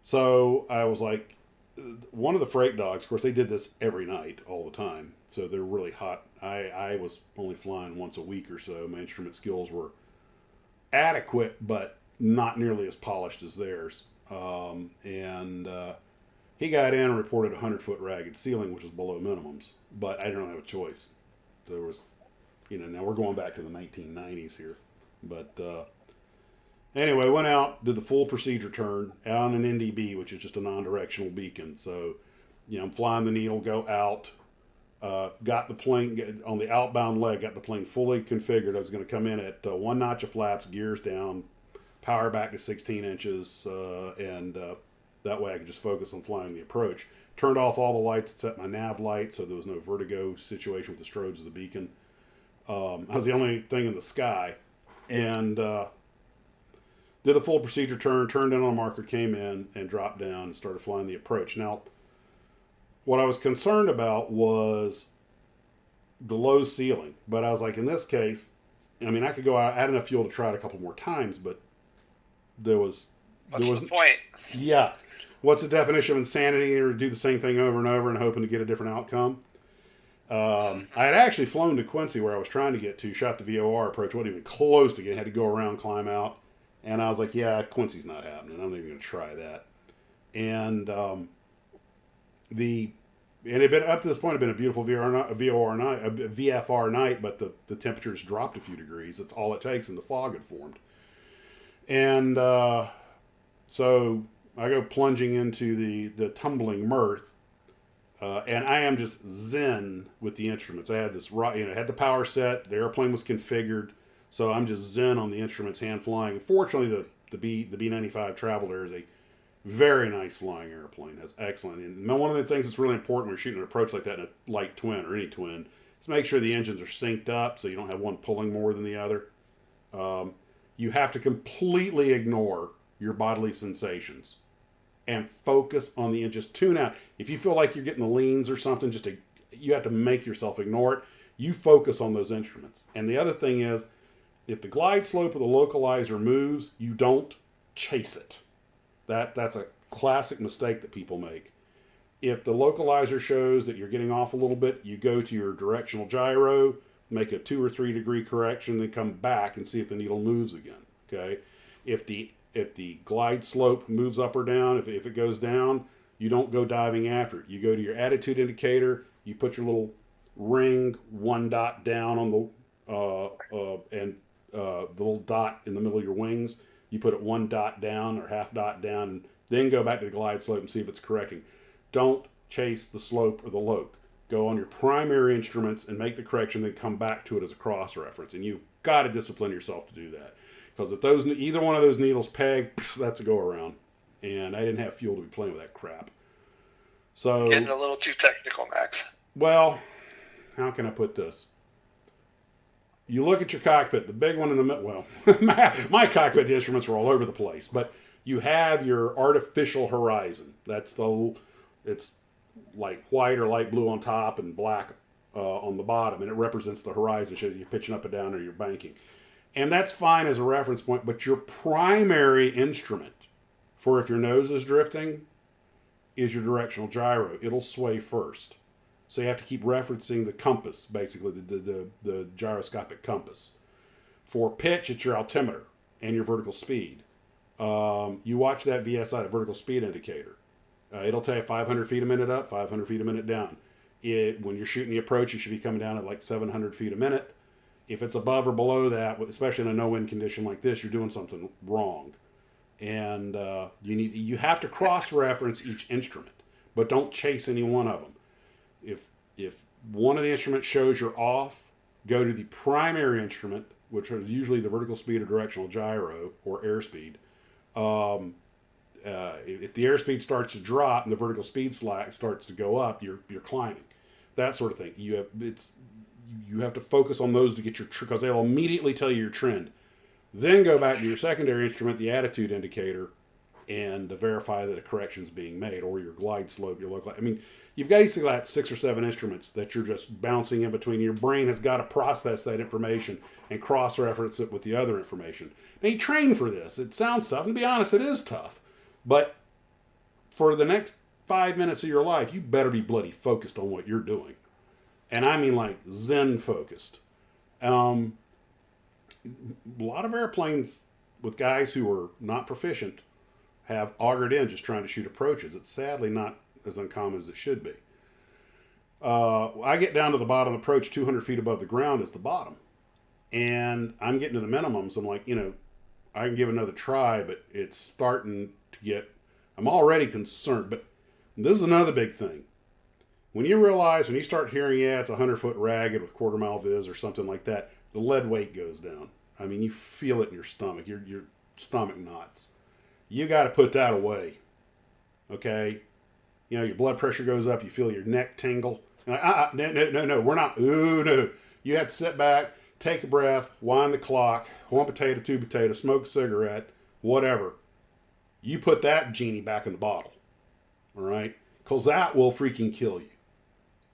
so I was like, one of the freight dogs, of course, they did this every night, all the time. So they're really hot. I was only flying once a week or so. My instrument skills were adequate, but not nearly as polished as theirs. He got in and reported a 100-foot ragged ceiling, which was below minimums. But I didn't have a choice. There was, now we're going back to the 1990s here. But anyway, went out, did the full procedure turn on an NDB, which is just a non-directional beacon. So, I'm flying the needle, go out, got the plane on the outbound leg, got the plane fully configured. I was going to come in at one notch of flaps, gears down, power back to 16 inches, and that way I could just focus on flying the approach. Turned off all the lights, set my nav light, so there was no vertigo situation with the strobes of the beacon. I was the only thing in the sky. And did the full procedure turn, turned in on a marker, came in, and dropped down and started flying the approach. Now, what I was concerned about was the low ceiling. But I was like, in this case, I could go out, add enough fuel to try it a couple more times, but What's the point? Yeah. What's the definition of insanity? Or do the same thing over and over and hoping to get a different outcome? I had actually flown to Quincy where I was trying to get to, shot the VOR approach, wasn't even close to getting, had to go around, climb out. And I was like, yeah, Quincy's not happening. I'm not even going to try that. And it had been, up to this point, it had been a beautiful VFR night, but the temperatures dropped a few degrees. That's all it takes, and the fog had formed. And so I go plunging into the tumbling mirth, and I am just zen with the instruments. I had this, had the power set, the airplane was configured, so I'm just zen on the instruments, hand flying. Fortunately, the B-95 Traveler is a very nice flying airplane. That's excellent. And one of the things that's really important when you're shooting an approach like that in a light twin or any twin is make sure the engines are synced up so you don't have one pulling more than the other. You have to completely ignore your bodily sensations and focus on the engines. Tune out. If you feel like you're getting the leans or something, you have to make yourself ignore it. You focus on those instruments. And the other thing is, if the glide slope of the localizer moves, you don't chase it. That's a classic mistake that people make. If the localizer shows that you're getting off a little bit, you go to your directional gyro, make a 2 or 3 degree correction, then come back and see if the needle moves again. Okay, if the glide slope moves up or down, if it goes down, you don't go diving after it. You go to your attitude indicator, you put your little ring 1 dot down on the little dot in the middle of your wings. You put it 1 dot down or half dot down, and then go back to the glide slope and see if it's correcting. Don't chase the slope or the loc. Go on your primary instruments and make the correction, then come back to it as a cross reference. And you've got to discipline yourself to do that. Because if either one of those needles peg, that's a go around. And I didn't have fuel to be playing with that crap. So Getting a little too technical, Max. Well, how can I put this? You look at your cockpit, the big one in the middle. Well, my cockpit, the instruments were all over the place. But you have your artificial horizon. It's like white or light blue on top and black on the bottom, and it represents the horizon. Shows you're pitching up and down or you're banking, and that's fine as a reference point. But your primary instrument for if your nose is drifting is your directional gyro. It'll sway first. So you have to keep referencing the compass, basically, the gyroscopic compass. For pitch, it's your altimeter and your vertical speed. You watch that VSI, the vertical speed indicator. It'll tell you 500 feet a minute up, 500 feet a minute down. When you're shooting the approach, you should be coming down at like 700 feet a minute. If it's above or below that, especially in a no-wind condition like this, you're doing something wrong. And you have to cross-reference each instrument, but don't chase any one of them. If one of the instruments shows you're off, go to the primary instrument, which is usually the vertical speed or directional gyro or airspeed. If the airspeed starts to drop and the vertical speed starts to go up, you're climbing. That sort of thing. You have to focus on those to get your because they'll immediately tell you your trend. Then go back to your secondary instrument, the attitude indicator, and to verify that a correction is being made, or your glide slope, your local. I mean, you've basically got 6 or 7 instruments that you're just bouncing in between. Your brain has got to process that information and cross-reference it with the other information. Now, you train for this. It sounds tough, and to be honest, it is tough. But for the next 5 minutes of your life, you better be bloody focused on what you're doing. And I mean like Zen focused. A lot of airplanes with guys who are not proficient have augured in just trying to shoot approaches. It's sadly not as uncommon as it should be. I get down to the bottom approach 200 feet above the ground is the bottom. And I'm getting to the minimums. I'm like, I can give another try, but it's starting to get, I'm already concerned. But this is another big thing. When you start hearing, it's 100-foot ragged with quarter-mile viz or something like that, the lead weight goes down. I mean, you feel it in your stomach. Your stomach knots. You got to put that away. Okay? Your blood pressure goes up. You feel your neck tingle. Like, no, we're not. Ooh, no. You have to sit back, take a breath, wind the clock, 1 potato, 2 potato, smoke a cigarette, whatever. You put that genie back in the bottle. All right? Because that will freaking kill you.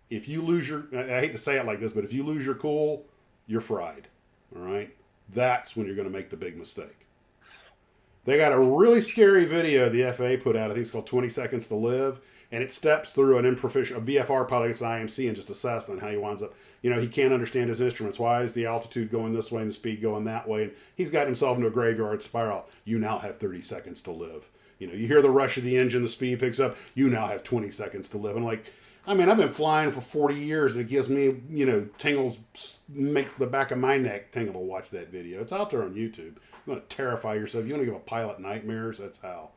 If you lose I hate to say it like this, but if you lose your cool, you're fried. All right? That's when you're going to make the big mistake. They got a really scary video the FAA put out. I think it's called 20 Seconds to Live. And it steps through a VFR pilot gets an IMC and just assessed on how he winds up. He can't understand his instruments. Why is the altitude going this way and the speed going that way? And he's got himself into a graveyard spiral. You now have 30 seconds to live. You hear the rush of the engine, the speed picks up. You now have 20 seconds to live. And I've been flying for 40 years, and it gives me, tingles, makes the back of my neck tingle to watch that video. It's out there on YouTube. You want to terrify yourself. You want to give a pilot nightmares? That's how.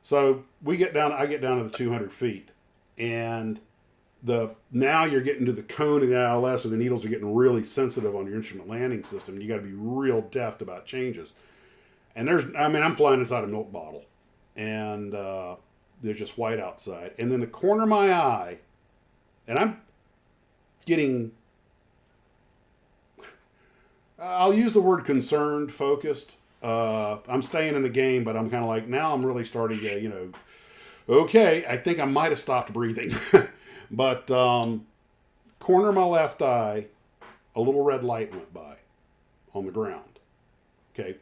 So I get down to the 200 feet, and now you're getting to the cone of the ILS, where the needles are getting really sensitive on your instrument landing system. You got to be real deft about changes. And I'm flying inside a milk bottle, and there's just white outside. And then the corner of my eye, and I'm getting, I'll use the word concerned, focused. I'm staying in the game, but I'm kind of like, now I'm really starting to, okay, I think I might have stopped breathing. But corner of my left eye, a little red light went by on the ground. Okay,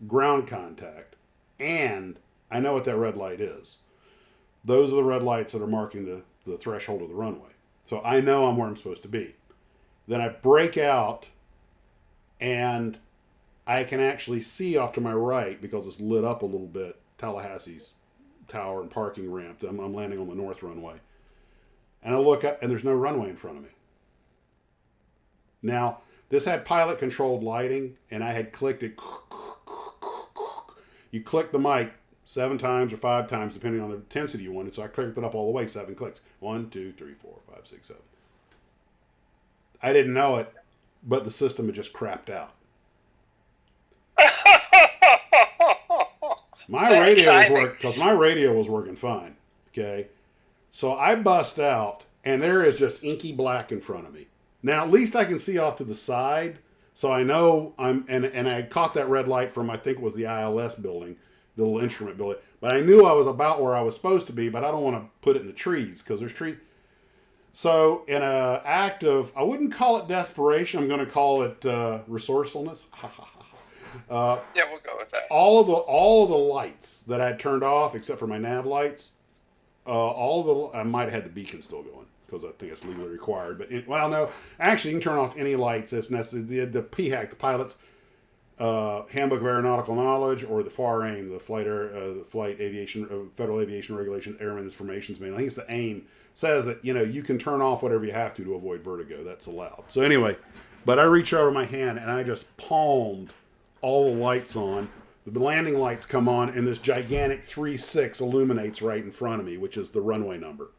ground contact. And I know what that red light is. Those are the red lights that are marking the threshold of the runway. So I know I'm where I'm supposed to be. Then I break out, and I can actually see off to my right, because it's lit up a little bit, Tallahassee's tower and parking ramp. I'm landing on the north runway. And I look up, and there's no runway in front of me. Now, this had pilot-controlled lighting, and I had clicked it. You click the mic 7 times or 5 times, depending on the intensity you wanted. So I clicked it up all the way, 7 clicks. 1, 2, 3, 4, 5, 6, 7. I didn't know it, but the system had just crapped out. My radio was working fine. Okay. So I bust out, and there is just inky black in front of me. Now, at least I can see off to the side, so I know and I caught that red light from, I think it was the ILS building, the little instrument building. But I knew I was about where I was supposed to be, but I don't want to put it in the trees, because there's trees. So in an act of, I wouldn't call it desperation, I'm going to call it resourcefulness. Yeah, we'll go with that. All of the lights that I had turned off, except for my nav lights, all the I might have had the beacon still going because I think it's legally required. But well, no, actually, you can turn off any lights if necessary. The PHAC, the pilot's Handbook of Aeronautical Knowledge, or the FAR-AIM, the Flight Aviation Federal Aviation Regulations Airman Information Manual. I think it's the AIM, says that you can turn off whatever you have to avoid vertigo. That's allowed. So anyway, but I reach over my hand and I just palmed all the lights on. The landing lights come on, and this gigantic 3.6 illuminates right in front of me, which is the runway number.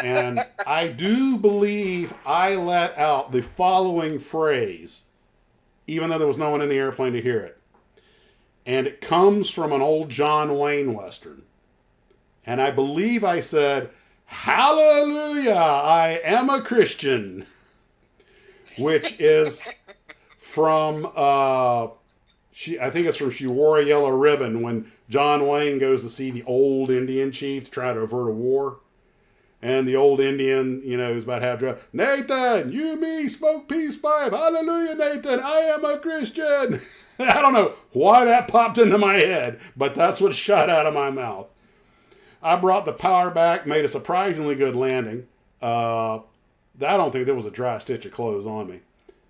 And I do believe I let out the following phrase, even though there was no one in the airplane to hear it. And it comes from an old John Wayne Western. And I believe I said, "Hallelujah, I am a Christian," which is from... I think it's from She Wore a Yellow Ribbon, when John Wayne goes to see the old Indian chief to try to avert a war. And the old Indian, is about half drunk. "Nathan, you and me smoke peace pipe. Hallelujah, Nathan, I am a Christian." I don't know why that popped into my head, but that's what shot out of my mouth. I brought the power back, made a surprisingly good landing. I don't think there was a dry stitch of clothes on me.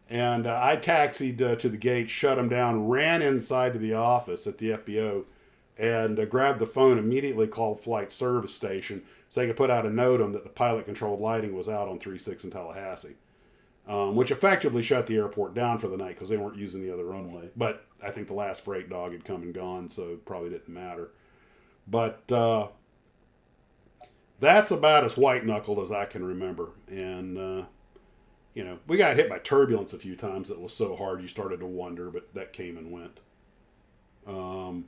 And I taxied to the gate, shut him down, ran inside to the office at the FBO, and grabbed the phone, immediately called Flight Service Station so they could put out a notum that the pilot-controlled lighting was out on 3.6 in Tallahassee, which effectively shut the airport down for the night because they weren't using the other runway. But I think the last freight dog had come and gone, so it probably didn't matter. But that's about as white-knuckled as I can remember. And... we got hit by turbulence a few times that was so hard you started to wonder, but that came and went. And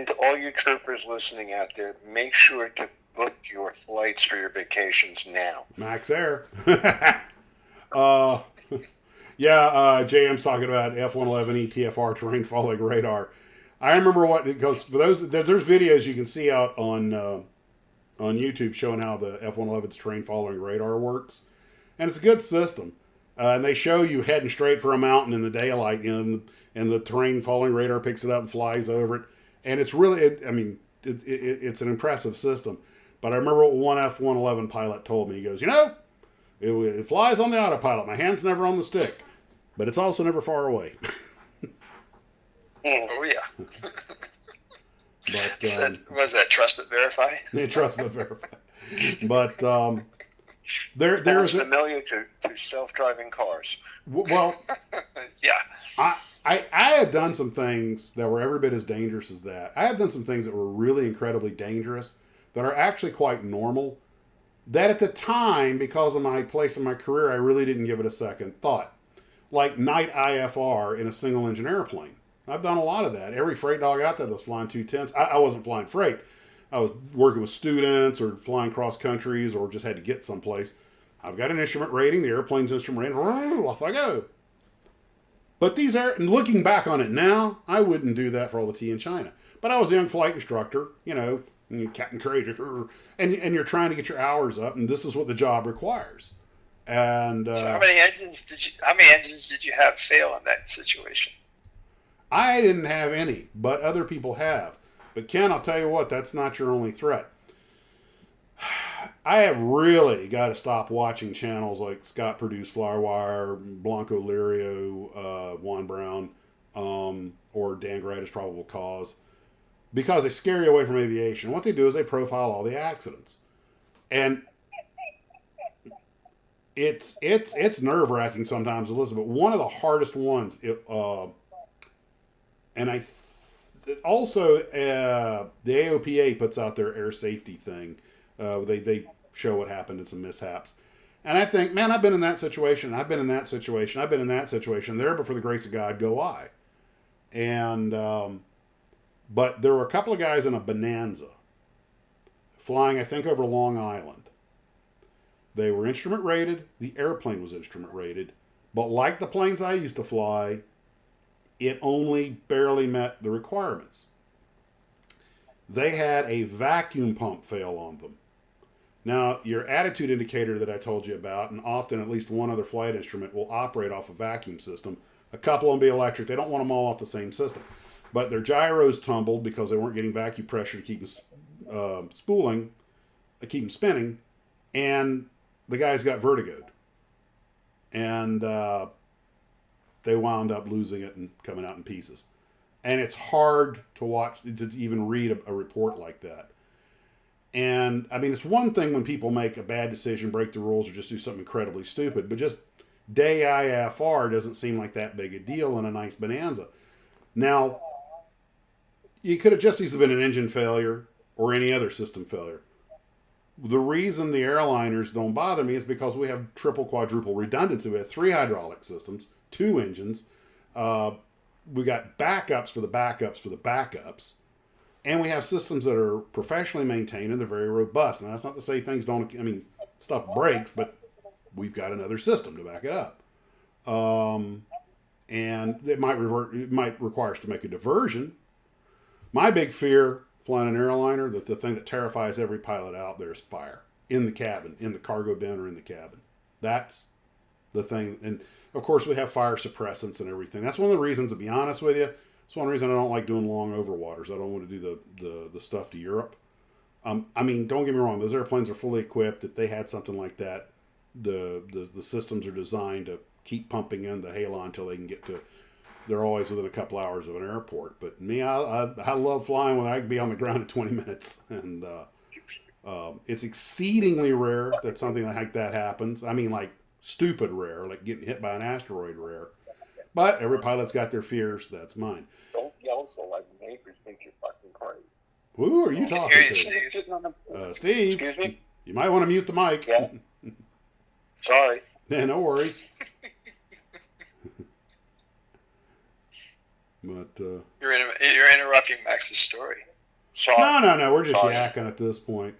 to all you troopers listening out there, make sure to book your flights for your vacations now. Max Air. JM's talking about F-111 ETFR terrain following radar. I remember because for those, there's videos you can see out on YouTube showing how the F-111's terrain following radar works. And it's a good system. And they show you heading straight for a mountain in the daylight, and the terrain following radar picks it up and flies over it. And it's really, it's an impressive system. But I remember what one F-111 pilot told me. He goes, it flies on the autopilot. My hand's never on the stick. But it's also never far away. Oh, yeah. But, was that trust but verify? Trust but verify. But... There's familiar to self-driving cars. Well, yeah. I have done some things that were every bit as dangerous as that. I have done some things that were really incredibly dangerous that are actually quite normal. That at the time, because of my place in my career, I really didn't give it a second thought. Like night IFR in a single-engine airplane. I've done a lot of that. Every freight dog out there that's flying 210s. I wasn't flying freight. I was working with students or flying cross countries or just had to get someplace. I've got an instrument rating, the airplane's instrument rating, off I go. But and looking back on it now, I wouldn't do that for all the tea in China. But I was a young flight instructor, Captain Courageous, and you're trying to get your hours up, and this is what the job requires. And so how many engines did you have fail in that situation? I didn't have any, but other people have. But Ken, I'll tell you what, that's not your only threat. I have really got to stop watching channels like Scott Purdue's Flywire, Blanco Lirio, Juan Brown, or Dan Grader's Probable Cause, because they scare you away from aviation. What they do is they profile all the accidents. And it's nerve-wracking sometimes, Elizabeth. One of the hardest ones, also, the AOPA puts out their air safety thing. They show what happened in some mishaps. And I think, man, I've been in that situation. I've been in that situation. I've been in that situation. There, but for the grace of God, go I. And, but there were a couple of guys in a Bonanza flying, I think, over Long Island. They were instrument rated. The airplane was instrument rated. But like the planes I used to fly, it only barely met the requirements. They had a vacuum pump fail on them. Now, your attitude indicator that I told you about, and often at least one other flight instrument, will operate off a vacuum system. A couple of them be electric. They don't want them all off the same system. But their gyros tumbled because they weren't getting vacuum pressure to keep them spooling, keep them spinning, and the guys got vertigoed. And they wound up losing it and coming out in pieces. And it's hard to watch, to even read a report like that. And, I mean, it's one thing when people make a bad decision, break the rules, or just do something incredibly stupid, but just day IFR doesn't seem like that big a deal in a nice Bonanza. Now, you could have just easily been an engine failure or any other system failure. The reason the airliners don't bother me is because we have triple, quadruple redundancy. We have 3 hydraulic systems, 2 engines. We got backups for the backups for the backups. And we have systems that are professionally maintained and they're very robust. Now, that's not to say things don't, I mean, stuff breaks, but we've got another system to back it up. And it might require us to make a diversion. My big fear flying an airliner, that the thing that terrifies every pilot out there is fire in the cabin, in the cargo bin or in the cabin. That's the thing. And of course we have fire suppressants and everything. That's one of the reasons, to be honest with you, it's one reason I don't like doing long overwaters. I don't want to do the stuff to Europe. I mean, don't get me wrong. Those airplanes are fully equipped. If they had something like that, the systems are designed to keep pumping in the halon until they can get to. They're always within a couple hours of an airport. But me, I love flying when I can be on the ground in 20 minutes. And it's exceedingly rare that something like that happens. I mean, like stupid rare, like getting hit by an asteroid rare. But every pilot's got their fears. That's mine. Don't yell so like neighbors think you're fucking crazy. Who are you talking Hear you, to? Steve. Steve, Excuse me? you might want to mute the mic. Yeah. Sorry. Yeah, no worries. But You're interrupting Max's story. Sorry. no, we're just Sorry. yakking at this point.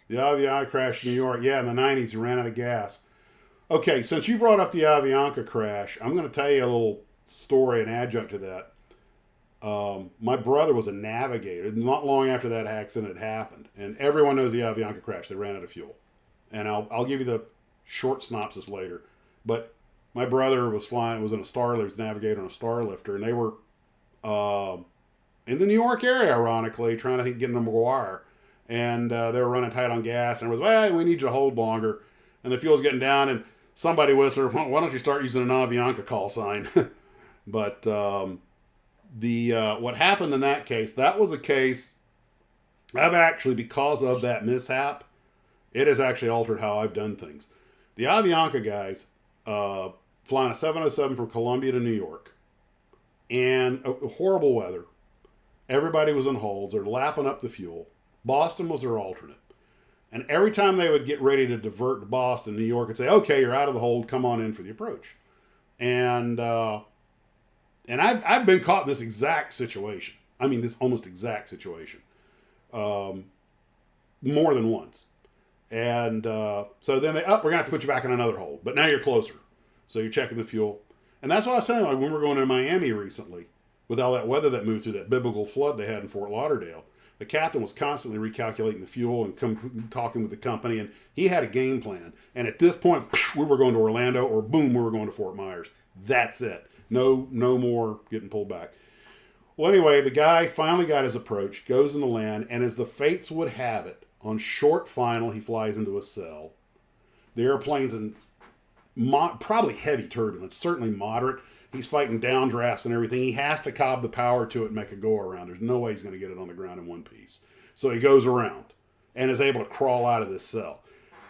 The Avianca crash in New York. Yeah, in the 90s, you ran out of gas. Okay, since you brought up the Avianca crash, I'm going to tell you a little story, an adjunct to that. My brother was a navigator. Not long after that accident had happened, and everyone knows the Avianca crash. They ran out of fuel, and I'll give you the short synopsis later. But my brother was flying. Was in a Starlifter. Was navigator on a Starlifter, and they were in the New York area, ironically, trying to get into McGuire, and they were running tight on gas. And it was, well, we need you to hold longer, and the fuel's getting down, and somebody whispered, why don't you start using an Avianca call sign? But what happened in that case, that was a case, I've actually, because of that mishap, it has actually altered how I've done things. The Avianca guys, flying a 707 from Columbia to New York, and horrible weather. Everybody was in holds. They're lapping up the fuel. Boston was their alternate. And every time they would get ready to divert to Boston, New York would say, okay, you're out of the hold. Come on in for the approach. And I've been caught in this exact situation. I mean, this almost exact situation. More than once. And so then we're going to have to put you back in another hold. But now you're closer. So you're checking the fuel. And that's what I was saying, like when we were going to Miami recently, with all that weather that moved through that biblical flood they had in Fort Lauderdale. The captain was constantly recalculating the fuel and talking with the company, and he had a game plan. And at this point, we were going to Orlando, or boom, we were going to Fort Myers. That's it. No more getting pulled back. Well, anyway, the guy finally got his approach, goes into land, and as the fates would have it, on short final, he flies into a cell. The airplane's in probably heavy turbulence, certainly moderate. He's fighting downdrafts and everything. He has to cob the power to it and make a go around. There's no way he's going to get it on the ground in one piece. So he goes around and is able to crawl out of this cell.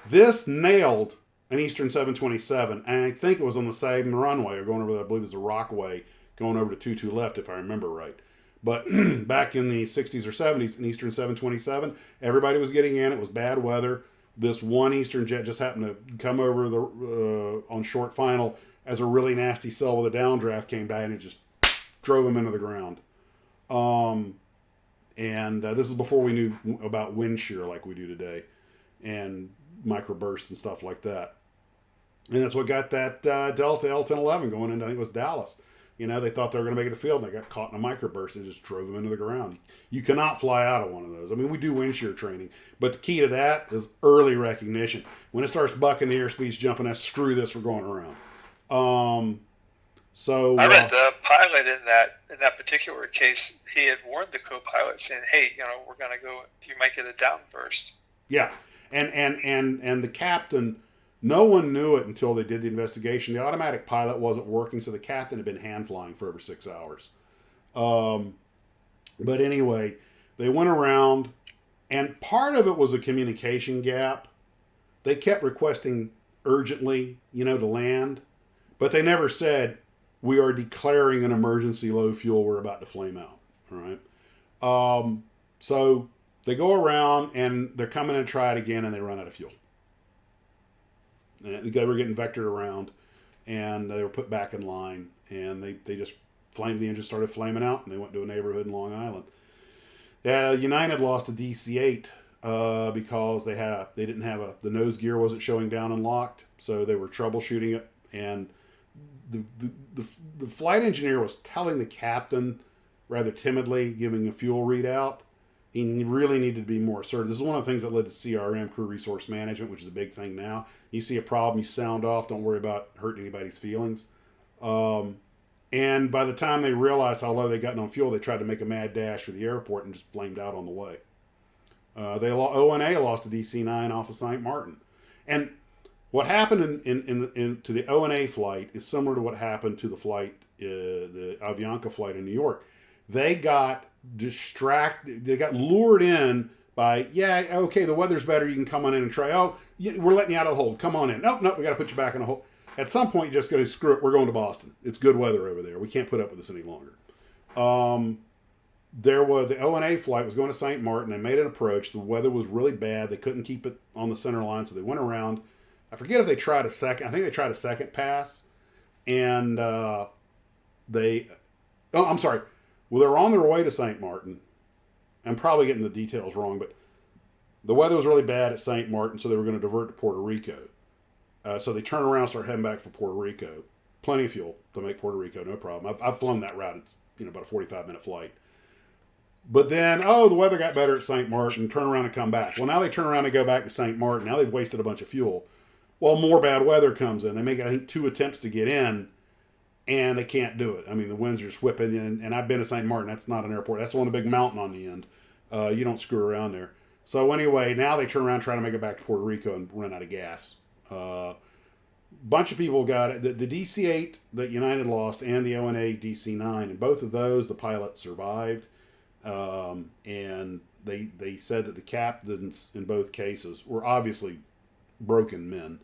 This nailed an Eastern 727, and I think it was on the same runway, or going over, I believe it was the Rockaway, going over to 22 left, if I remember right. But back in the 60s or 70s, an Eastern 727, everybody was getting in. It was bad weather. This one Eastern jet just happened to come over on short final as a really nasty cell with a downdraft came by, and it just drove him into the ground. This is before we knew about wind shear like we do today, and microbursts and stuff like that. And that's what got that Delta L-1011 going into, I think it was Dallas. You know, they thought they were going to make it to field, and they got caught in a microburst and just drove them into the ground. You cannot fly out of one of those. I mean, we do wind shear training, but the key to that is early recognition. When it starts bucking, the airspeed's jumping, screw this, we're going around. So I read the pilot in that particular case. He had warned the co-pilot, saying, "Hey, we're going to go. You might get a downburst." yeah, and the captain, no one knew it until they did the investigation. The automatic pilot wasn't working, so the captain had been hand flying for over 6 hours. But anyway, they went around, and part of it was a communication gap. They kept requesting urgently, to land, but they never said, we are declaring an emergency low fuel, we're about to flame out. All right. So they go around and they're coming to try it again, and they run out of fuel. And they were getting vectored around, and they were put back in line, and they just flamed, the engine started flaming out, and they went to a neighborhood in Long Island. United lost a DC-8 because they didn't have the nose gear wasn't showing down and locked, so they were troubleshooting it, and the flight engineer was telling the captain rather timidly, giving a fuel readout. He really needed to be more assertive. This is one of the things that led to CRM, crew resource management, which is a big thing now. You see a problem, you sound off. Don't worry about hurting anybody's feelings. And by the time they realized how low they gotten on fuel, they tried to make a mad dash for the airport and just flamed out on the way. ONA lost a DC-9 off of St. Martin. And what happened to the ONA flight is similar to what happened to the flight, the Avianca flight in New York. They got distracted. They got lured in by, the weather's better. You can come on in and try. We're letting you out of the hold. Come on in. Nope, we got to put you back in the hold. At some point, you just go, screw it. We're going to Boston. It's good weather over there. We can't put up with this any longer. There was the ONA flight was going to St. Martin. They made an approach. The weather was really bad. They couldn't keep it on the center line, so they went around. I forget if they tried a second. I think they tried a second pass, and I'm sorry. Well, they were on their way to St. Martin. I'm probably getting the details wrong, but the weather was really bad at St. Martin, so they were going to divert to Puerto Rico. So they turned around and started heading back for Puerto Rico. Plenty of fuel to make Puerto Rico, no problem. I've flown that route. It's about a 45-minute flight. But then, the weather got better at St. Martin. Turn around and come back. Well, now they turn around and go back to St. Martin. Now they've wasted a bunch of fuel. Well, more bad weather comes in. They make, I think, 2 attempts to get in, and they can't do it. I mean, the winds are just whipping. And I've been to St. Martin. That's not an airport. That's one of the big mountain on the end. You don't screw around there. So anyway, now they turn around trying to make it back to Puerto Rico and run out of gas. Bunch of people got it. The DC-8 that United lost and the ONA DC-9, and both of those, the pilots survived. And they said that the captains in both cases were obviously broken men.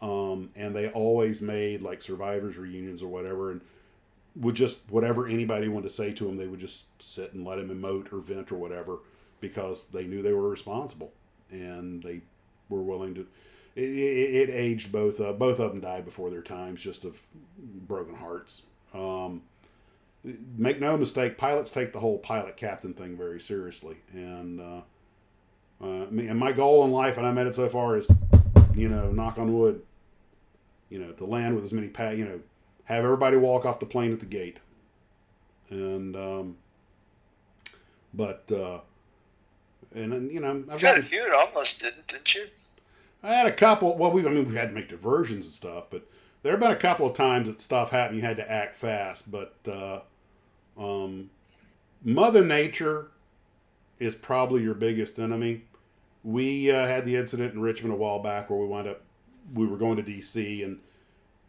And they always made like survivors reunions or whatever, and would just, whatever anybody wanted to say to them, they would just sit and let them emote or vent or whatever, because they knew they were responsible, and they were willing to. It aged both of them died before their times, just of broken hearts. Make no mistake, pilots take the whole pilot captain thing very seriously, and my goal in life, and I made it so far, is knock on wood, to land with as many have everybody walk off the plane at the gate, and I've got a few that almost didn't you? I had a couple. Well, we've had to make diversions and stuff, but there have been a couple of times that stuff happened. You had to act fast, but Mother Nature is probably your biggest enemy. We had the incident in Richmond a while back where we were going to D.C. and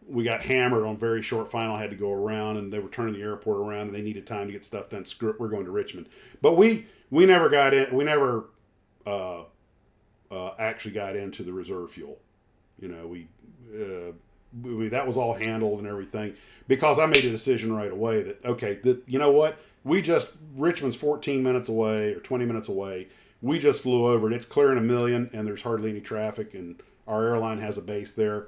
we got hammered on very short final, had to go around, and they were turning the airport around, and they needed time to get stuff done. Screw it, we're going to Richmond. But we never got in. We never actually got into the reserve fuel. That was all handled and everything, because I made a decision right away that, okay, you know what? Richmond's 14 minutes away or 20 minutes away. We just flew over it. It's clearing 1 million, and there's hardly any traffic, and our airline has a base there.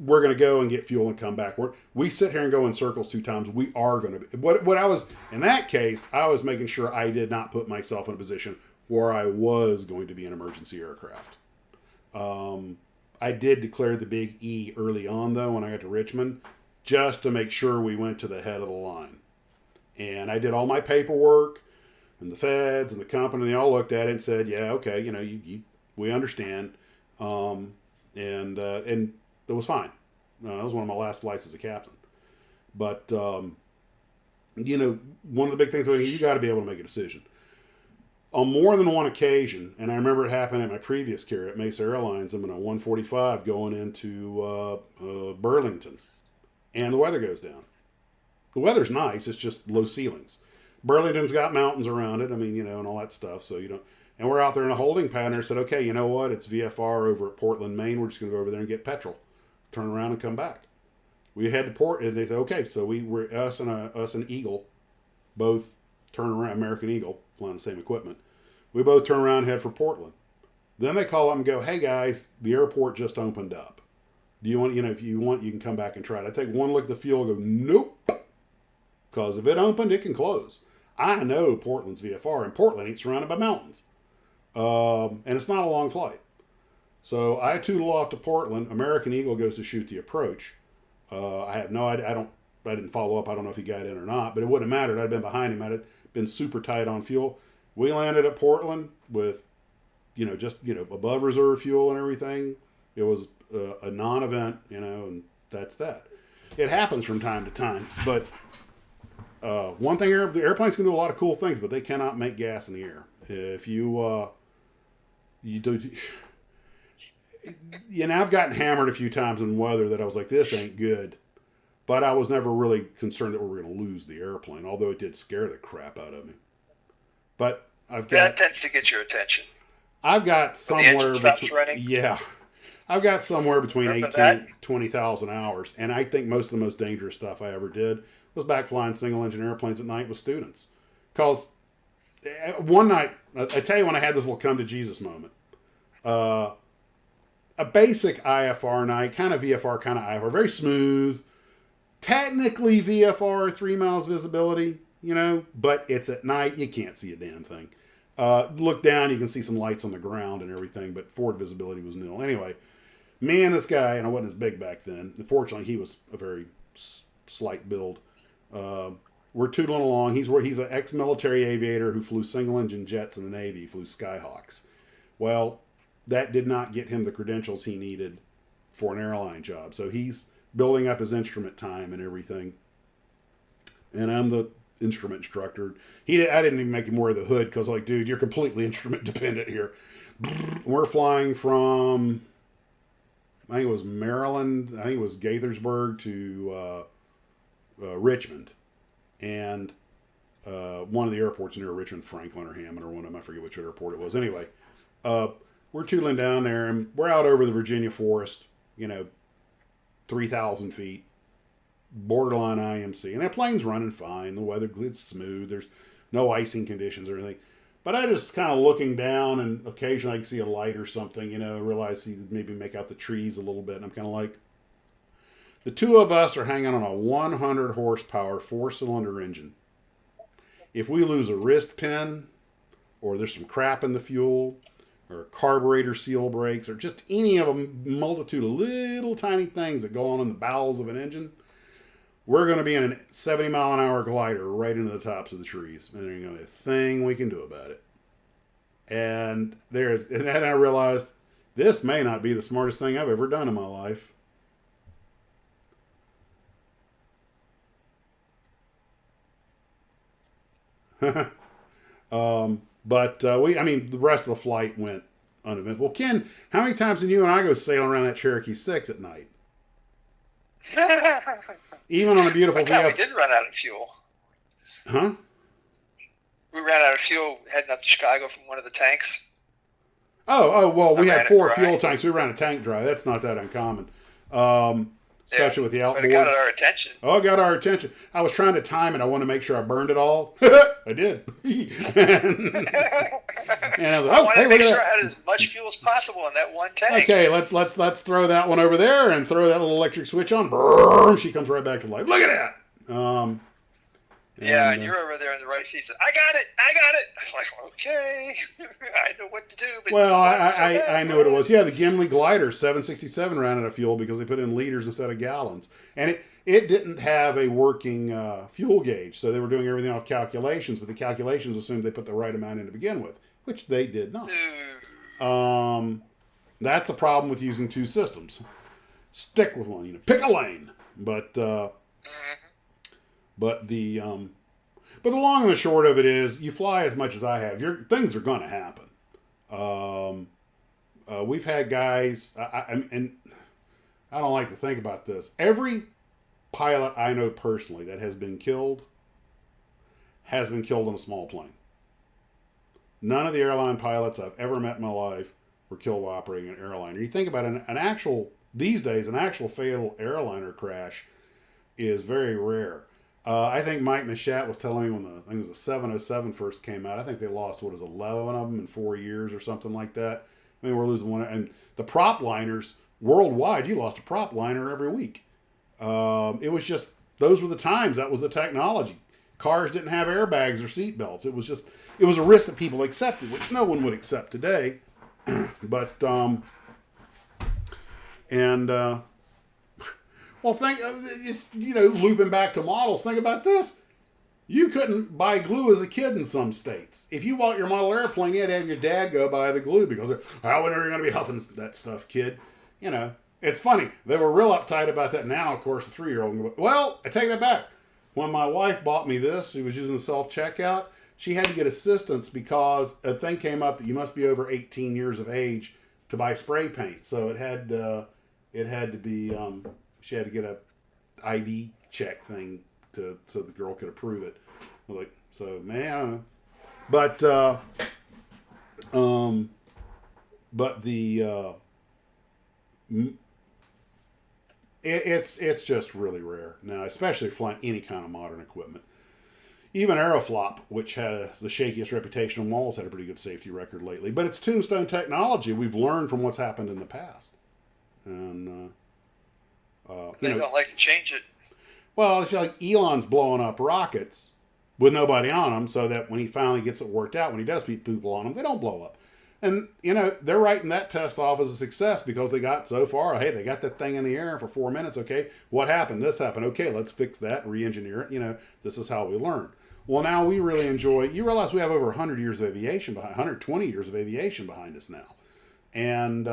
We're going to go and get fuel and come back. We sit here and go in circles 2 times. We are going to. What I was, in that case, I was making sure I did not put myself in a position where I was going to be an emergency aircraft. I did declare the big E early on, though, when I got to Richmond, just to make sure we went to the head of the line. And I did all my paperwork, and the feds and the company, they all looked at it and said, yeah, okay, we understand. And it was fine. That was one of my last flights as a captain. But, you know, one of the big things, you got to be able to make a decision. On more than one occasion, and I remember it happened at my previous carrier at Mesa Airlines, I'm in a 145 going into Burlington, and the weather goes down. The weather's nice, it's just low ceilings. Burlington's got mountains around it, I mean, you know, and all that stuff, so you don't. And we're out there in a holding pattern and said, okay, you know what, it's VFR over at Portland, Maine, we're just going to go over there and get petrol, turn around and come back. We head to port, and they said, okay, so us and Eagle, both turn around, American Eagle, flying the same equipment. We both turn around and head for Portland. Then they call up and go, hey guys, the airport just opened up. Do you want, you know, if you want, you can come back and try it. I take one look at the fuel and go, nope. Because if it opened, it can close. I know Portland's VFR, and Portland ain't surrounded by mountains. And it's not a long flight. So I tootle off to Portland. American Eagle goes to shoot the approach. I have no idea. I didn't follow up. I don't know if he got in or not, but it wouldn't have mattered. I'd been behind him. I'd been super tight on fuel. We landed at Portland with, you know, just, you know, above reserve fuel and everything. It was a non-event, you know, and that's that. It happens from time to time, but one thing, the airplanes can do a lot of cool things, but they cannot make gas in the air. If you do, you know, I've gotten hammered a few times in weather that I was like, this ain't good. But I was never really concerned that we were going to lose the airplane, although it did scare the crap out of me. But that tends to get your attention. I've got somewhere running. Yeah. I've got somewhere between 18 and 20,000 hours. And I think most of the most dangerous stuff I ever did was back flying single engine airplanes at night with students. Because one night, I tell you when I had this little come to Jesus moment. A basic IFR night, kind of VFR, kind of IFR, very smooth. Technically VFR, 3 miles visibility, you know, but it's at night, you can't see a damn thing. Look down, you can see some lights on the ground and everything, but forward visibility was nil. Anyway, me and this guy, and I wasn't as big back then. Fortunately, he was a very slight build. We're tootling along. He's an ex-military aviator who flew single-engine jets in the Navy. He flew Skyhawks. Well, that did not get him the credentials he needed for an airline job. So he's building up his instrument time and everything. And I'm the instrument instructor. I didn't even make him wear the hood because, like, dude, you're completely instrument dependent here. We're flying from, I think it was Maryland. I think it was Gaithersburg to Richmond. And one of the airports near Richmond, Franklin or Hammond or one of them, I forget which airport it was. Anyway, we're tootling down there and we're out over the Virginia forest, you know, 3,000 feet, borderline IMC. And that plane's running fine. The weather, it's smooth. There's no icing conditions or anything. But I just kind of looking down and occasionally I can see a light or something, you know, realize he maybe make out the trees a little bit. And I'm kind of like, the two of us are hanging on a 100 horsepower 4-cylinder engine. If we lose a wrist pin or there's some crap in the fuel or a carburetor seal breaks or just any of a multitude of little tiny things that go on in the bowels of an engine, we're going to be in a 70 mile an hour glider right into the tops of the trees. And there ain't going to be a thing we can do about it. And then I realized this may not be the smartest thing I've ever done in my life. But the rest of the flight went uneventful. Well, Ken, how many times did you and I go sailing around that Cherokee 6 at night? Even on a beautiful VF. We did run out of fuel. Huh? We ran out of fuel heading up to Chicago from one of the tanks. Well, we had 4 fuel tanks. We ran a tank dry. That's not that uncommon. Especially with the outboards. But it got our attention. Oh, it got our attention. I was trying to time it. I want to make sure I burned it all. I did. and I was like, I wanted to make sure I had as much fuel as possible in that one tank. Okay, let's throw that one over there and throw that little electric switch on. Brrr, she comes right back to life. Look at that. And you're over there in the right seat. Said, I got it. I was like, okay, I know what to do. But well, I know what it was. Yeah, the Gimli glider 767 ran out of fuel because they put in liters instead of gallons, and it didn't have a working fuel gauge, so they were doing everything off calculations. But the calculations assumed they put the right amount in to begin with, which they did not. That's a problem with using 2 systems. Stick with one, pick a lane. But But but the long and the short of it is, you fly as much as I have, things are going to happen. We've had guys, and I don't like to think about this. Every pilot I know personally that has been killed in a small plane. None of the airline pilots I've ever met in my life were killed while operating an airliner. You think about these days, an actual fatal airliner crash is very rare. I think Mike Machat was telling me when I think it was the 707 first came out, I think they lost, 11 of them in 4 years or something like that. I mean, we're losing one. And the prop liners, worldwide, you lost a prop liner every week. It was just, those were the times. That was the technology. Cars didn't have airbags or seat belts. It was a risk that people accepted, which no one would accept today. But, well, it's, looping back to models, think about this. You couldn't buy glue as a kid in some states. If you bought your model airplane, you had to have your dad go buy the glue because, how are you going to be huffing that stuff, kid? It's funny. They were real uptight about that. Now, of course, the 3-year-old. Well, I take that back. When my wife bought me this, she was using the self-checkout. She had to get assistance because a thing came up that you must be over 18 years of age to buy spray paint. So it had to be. She had to get a ID check thing so the girl could approve it. I was like, so man, I don't know. But it's just really rare now, especially flying any kind of modern equipment. Even Aeroflop, which has the shakiest reputation on walls, had a pretty good safety record lately. But it's tombstone technology. We've learned from what's happened in the past, and they don't like to change it. Well, it's like Elon's blowing up rockets with nobody on them, so that when he finally gets it worked out, when he does put people on them, they don't blow up. And, they're writing that test off as a success because they got so far. Hey, they got that thing in the air for 4 minutes. Okay, what happened? This happened. Okay, let's fix that, re-engineer it. This is how we learn. Well, now we really enjoy. You realize we have over 100 years of aviation 120 years of aviation behind us now. And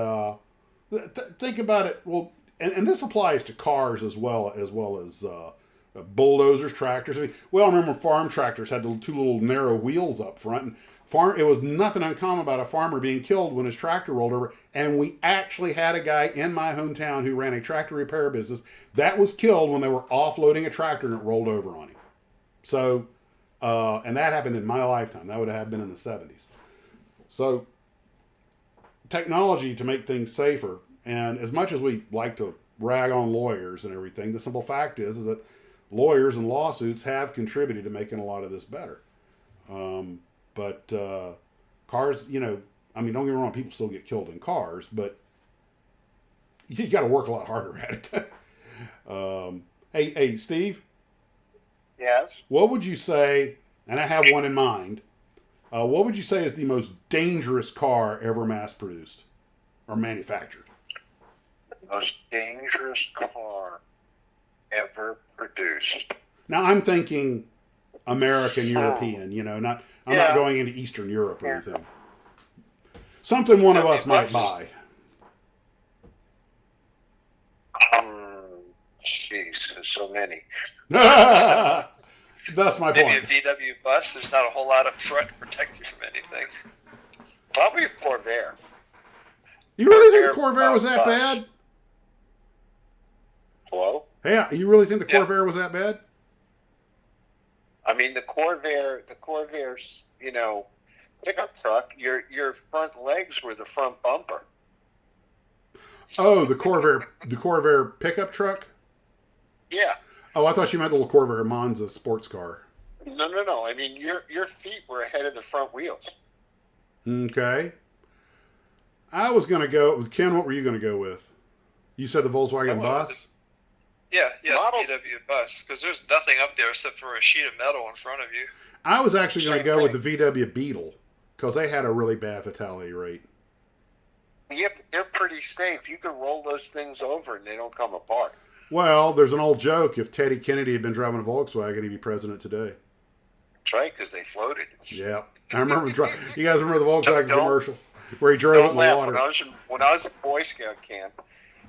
think about it. Well, and this applies to cars as well as bulldozers, tractors. I mean, we all remember farm tractors had the 2 little narrow wheels up front. And it was nothing uncommon about a farmer being killed when his tractor rolled over. And we actually had a guy in my hometown who ran a tractor repair business that was killed when they were offloading a tractor and it rolled over on him. So, and that happened in my lifetime. That would have been in the 70s. So, technology to make things safer. And as much as we like to rag on lawyers and everything, the simple fact is that lawyers and lawsuits have contributed to making a lot of this better. But cars, don't get me wrong, people still get killed in cars, but you got to work a lot harder at it. Hey, Steve? Yes? What would you say, and I have one in mind, what would you say is the most dangerous car ever mass-produced or manufactured? Most dangerous car ever produced. Now, I'm thinking American, European, I'm not going into Eastern Europe or anything. Something one of us might buy. Jeez, there's so many. That's my Maybe point. a VW bus. There's not a whole lot up front to protect you from anything. Probably a Corvair. You really think the Corvair was that bad? Hello? Hey, you really think the Corvair was that bad? I mean, the Corvair's, pickup truck, your front legs were the front bumper. Oh, the Corvair pickup truck? Yeah. Oh, I thought you meant the little Corvair Monza sports car. No. I mean, your feet were ahead of the front wheels. Okay. I was going to go with Ken. What were you going to go with? You said the Volkswagen bus? Yeah, Model- VW bus, because there's nothing up there except for a sheet of metal in front of you. I was actually going to Same go with thing. the VW Beetle because they had a really bad fatality rate. Yeah, but they're pretty safe. You can roll those things over and they don't come apart. Well, there's an old joke. If Teddy Kennedy had been driving a Volkswagen, he'd be president today. That's right, because they floated. Yeah. I remember you guys remember the Volkswagen Don't- commercial where he drove it in Don't the laugh. water? When I was at Boy Scout camp,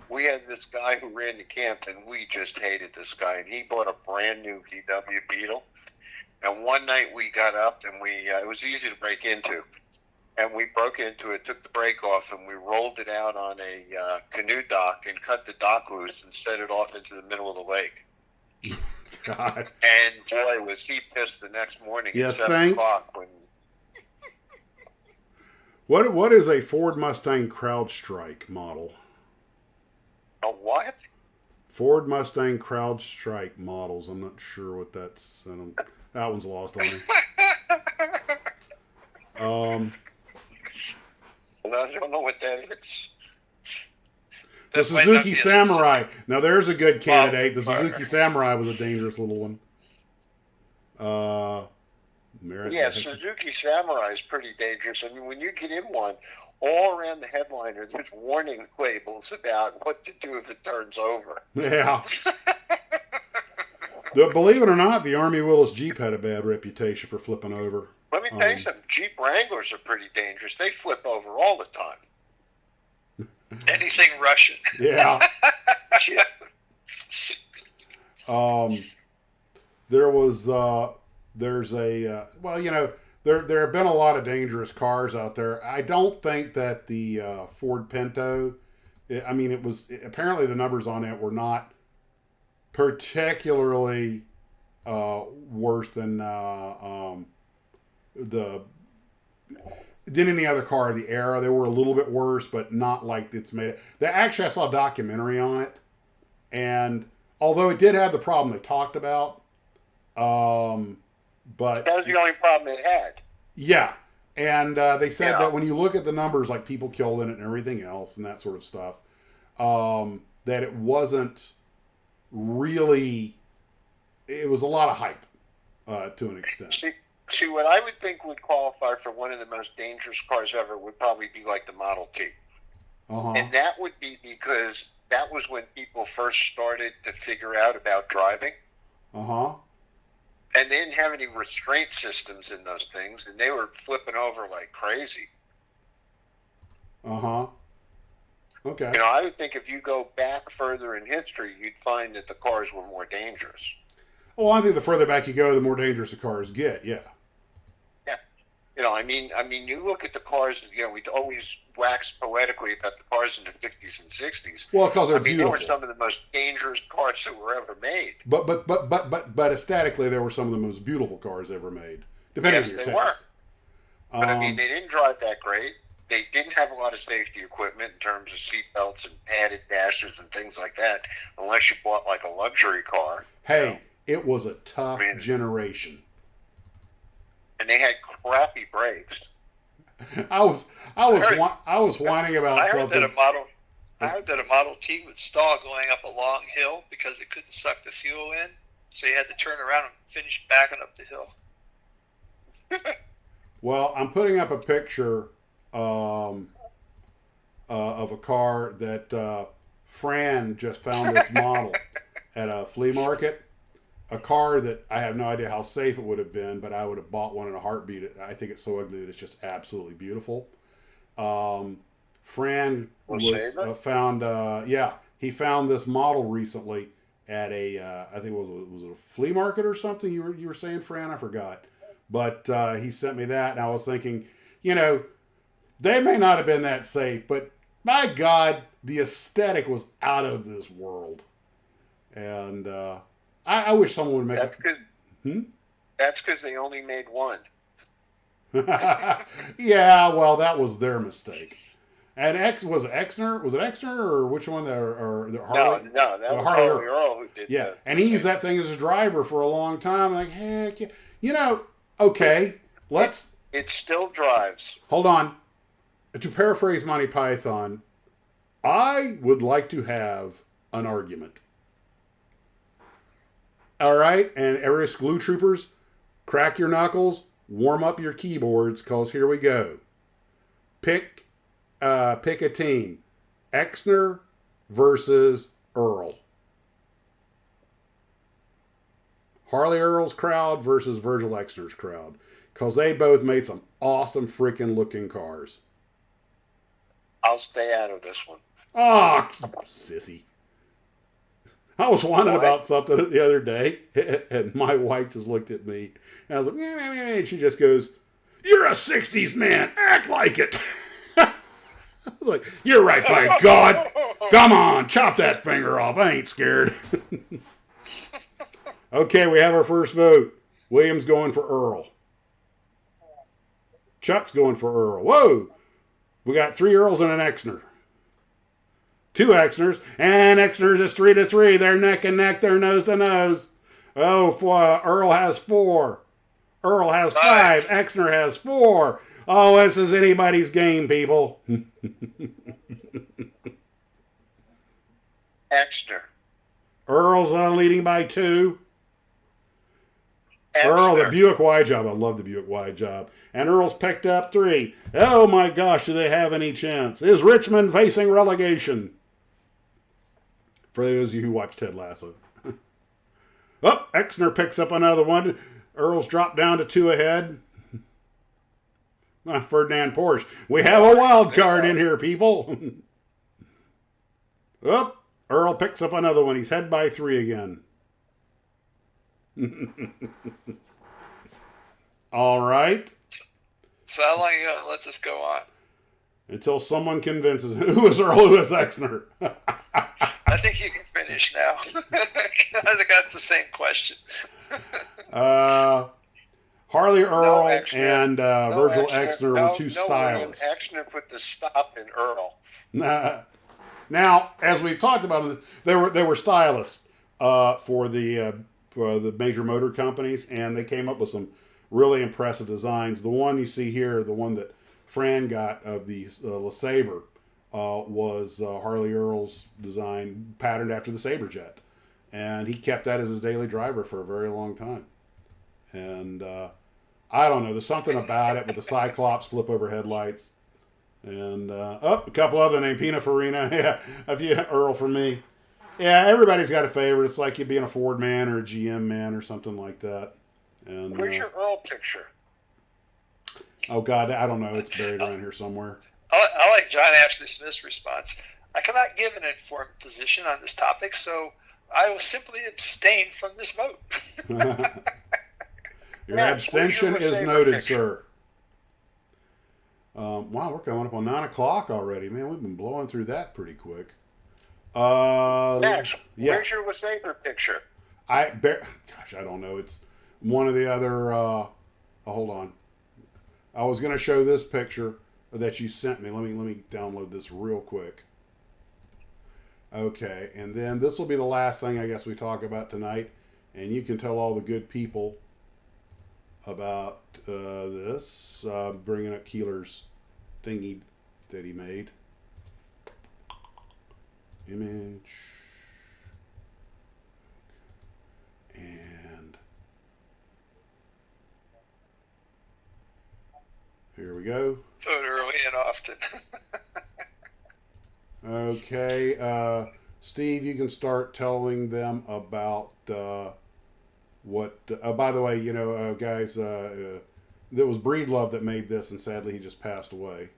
we had this guy who ran the camp, and we just hated this guy. And he bought a brand new VW Beetle. And one night we got up, and it was easy to break into. And we broke into it, took the brake off, and we rolled it out on a canoe dock and cut the dock loose and set it off into the middle of the lake. God. And boy, was he pissed the next morning You at 7 think? o'clock when. What is a Ford Mustang CrowdStrike model? A what? Ford Mustang CrowdStrike models. I'm not sure what that's. That one's lost on me. Well, I don't know what that is. The That might not Suzuki be a Samurai. specific- Now there's a good candidate. The Well, Suzuki Samurai was a dangerous little one. Yeah, Suzuki Samurai is pretty dangerous. I mean, when you get in one, all around the headliner, there's warning labels about what to do if it turns over. Yeah. Believe it or not, the Army Willis Jeep had a bad reputation for flipping over. Let me tell you something. Jeep Wranglers are pretty dangerous. They flip over all the time. Anything Russian. Yeah. Yeah. There's a well, you know, there have been a lot of dangerous cars out there. I don't think that the Ford Pinto, I mean, apparently the numbers on it were not particularly worse than than any other car of the era. They were a little bit worse, but not like it's made it. Actually, I saw a documentary on it, and although it did have the problem they talked about, but That was the only problem it had. yeah, and they said Yeah. that when you look at the numbers, like people killed in it and everything else and that sort of stuff, that it wasn't really. It was a lot of hype to an extent. See, what I would think would qualify for one of the most dangerous cars ever would probably be like the Model T. Uh-huh. And that would be because that was when people first started to figure out about driving. Uh-huh. And they didn't have any restraint systems in those things, and they were flipping over like crazy. Uh-huh. Okay. You know, I would think if you go back further in history, you'd find that the cars were more dangerous. Well, I think the further back you go, the more dangerous the cars get. Yeah. Yeah. You know, I mean, you look at the cars. You know, we always wax poetically about the cars in the 50s and 60s. Well, because they're I mean, beautiful. they were some of the most dangerous cars that were ever made. But aesthetically, they were some of the most beautiful cars ever made, depending Yes, on your they taste. were. But I mean, they didn't drive that great. They didn't have a lot of safety equipment in terms of seat belts and padded dashes and things like that, unless you bought like a luxury car. Hey, you know? it was a tough I mean- generation. And they had crappy brakes. I was whining about I heard something. that a Model T would stall going up a long hill because it couldn't suck the fuel in, so you had to turn around and finish backing up the hill. Well, I'm putting up a picture of a car that Fran just found this model at a flea market. A car that I have no idea how safe it would have been, but I would have bought one in a heartbeat. I think it's so ugly that it's just absolutely beautiful. Fran found, he found this model recently at a, I think was it a flea market or something? You were saying, Fran? I forgot. But he sent me that, and I was thinking, you know, they may not have been that safe, but my God, the aesthetic was out of this world. And I wish someone would make That's it. because That's because they only made one. Yeah, well, that was their mistake. And was it Exner? Was it Exner or which one? Or the Harley? No, that was Harley Harley Earl who did Yeah, that. and he used that thing as a driver for a long time. Like, heck, yeah. You know, okay, let's It still drives. hold on. To paraphrase Monty Python, I would like to have an argument. All right, and Arius Glue Troopers, crack your knuckles, warm up your keyboards, cause here we go. Pick a team. Exner versus Earl. Harley Earl's crowd versus Virgil Exner's crowd. Because they both made some awesome freaking looking cars. I'll stay out of this one. Oh, sissy. I was wondering What? about something the other day, and my wife just looked at me, and I was like, meh, meh, meh, and she just goes, "You're a 60s man. Act like it." I was like, "You're right, by God. Come on, chop that finger off. I ain't scared." Okay, we have our first vote. William's going for Earl. Chuck's going for Earl. Whoa! We got 3 Earls and an Exner. 2 Exners, and Exners is 3-3. They're neck and neck. They're nose to nose. Oh, Earl has 4. Earl has 5. Exner has 4. Oh, this is anybody's game, people. Exner. Earl's leading by 2. Earl, the Exner. Buick wide job. I love the Buick wide job. And Earl's picked up 3. Oh my gosh, do they have any chance? Is Richmond facing relegation? For those of you who watch Ted Lasso. Oh, Exner picks up another one. Earl's dropped down to 2 ahead. Ferdinand Porsche. We have a wild card in here, people. Oh, Earl picks up another one. He's head by 3 again. All right. So how long are you going to let this go on? Until someone convinces who is Earl, who is Exner. I think you can finish now. I got the same question. Harley, Earl, Exner. and Virgil Exner were 2 William stylists. Exner put the stop in Earl. Now, as we've talked about, they were stylists for the major motor companies, and they came up with some really impressive designs. The one you see here, the one that Fran got of the LeSabre, was Harley Earl's design, patterned after the Sabre jet, and he kept that as his daily driver for a very long time. And I don't know, there's something about it with the Cyclops flip over headlights, and a couple other named Pininfarina. Yeah, a few Earl for me. Yeah, everybody's got a favorite. It's like you being a Ford man or a GM man or something like that. And Where's your Earl picture? oh God, I don't know. It's buried around here somewhere. I like John Ashley Smith's response. I cannot give an informed position on this topic, so I will simply abstain from this vote. Your Matt, abstention where's your is LeSabre noted, picture? sir. Wow, we're coming up on 9 o'clock already. Man, we've been blowing through that pretty quick. Max, yeah. where's your LeSabre picture? Gosh, I don't know. It's one of the other. Hold on. I was going to show this picture that you sent me. Let me download this real quick. Okay, and then this will be the last thing I guess we talk about tonight, and you can tell all the good people about this. Bringing up Keeler's thingy that he made. Image. And here we go. Vote early and often. Okay, Steve, you can start telling them about what. By the way, guys, that was Breedlove that made this, and sadly he just passed away.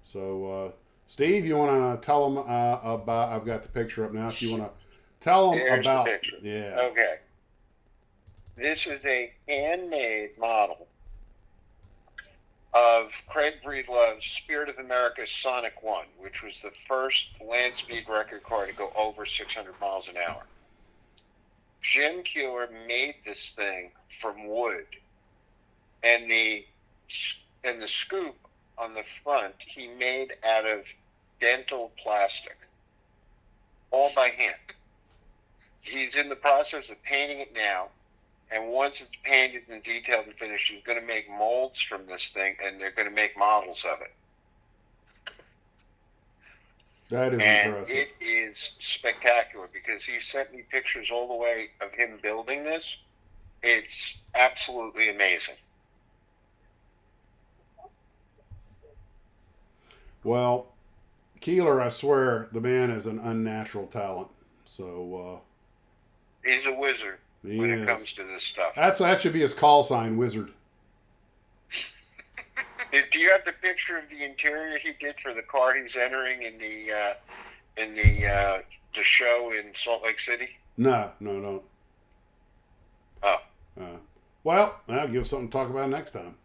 So, Steve, you want to tell them about? I've got the picture up now. If you want to tell them Here's about, the picture. yeah. Okay. This is a handmade model of Craig Breedlove's Spirit of America Sonic 1, which was the first land speed record car to go over 600 miles an hour. Jim Keeler made this thing from wood, and the scoop on the front he made out of dental plastic, all by hand. He's in the process of painting it now, and once it's painted and detailed and finished, he's going to make molds from this thing, and they're going to make models of it. That is And impressive. it is spectacular because he sent me pictures all the way of him building this. It's absolutely amazing. Well, Keeler, I swear, the man is an unnatural talent. So He's a wizard he when is. it comes to this stuff. That should be his call sign, Wizard. Do you have the picture of the interior he did for the car he's entering in the show in Salt Lake City? No, don't. Oh. Well, I'll give something to talk about next time.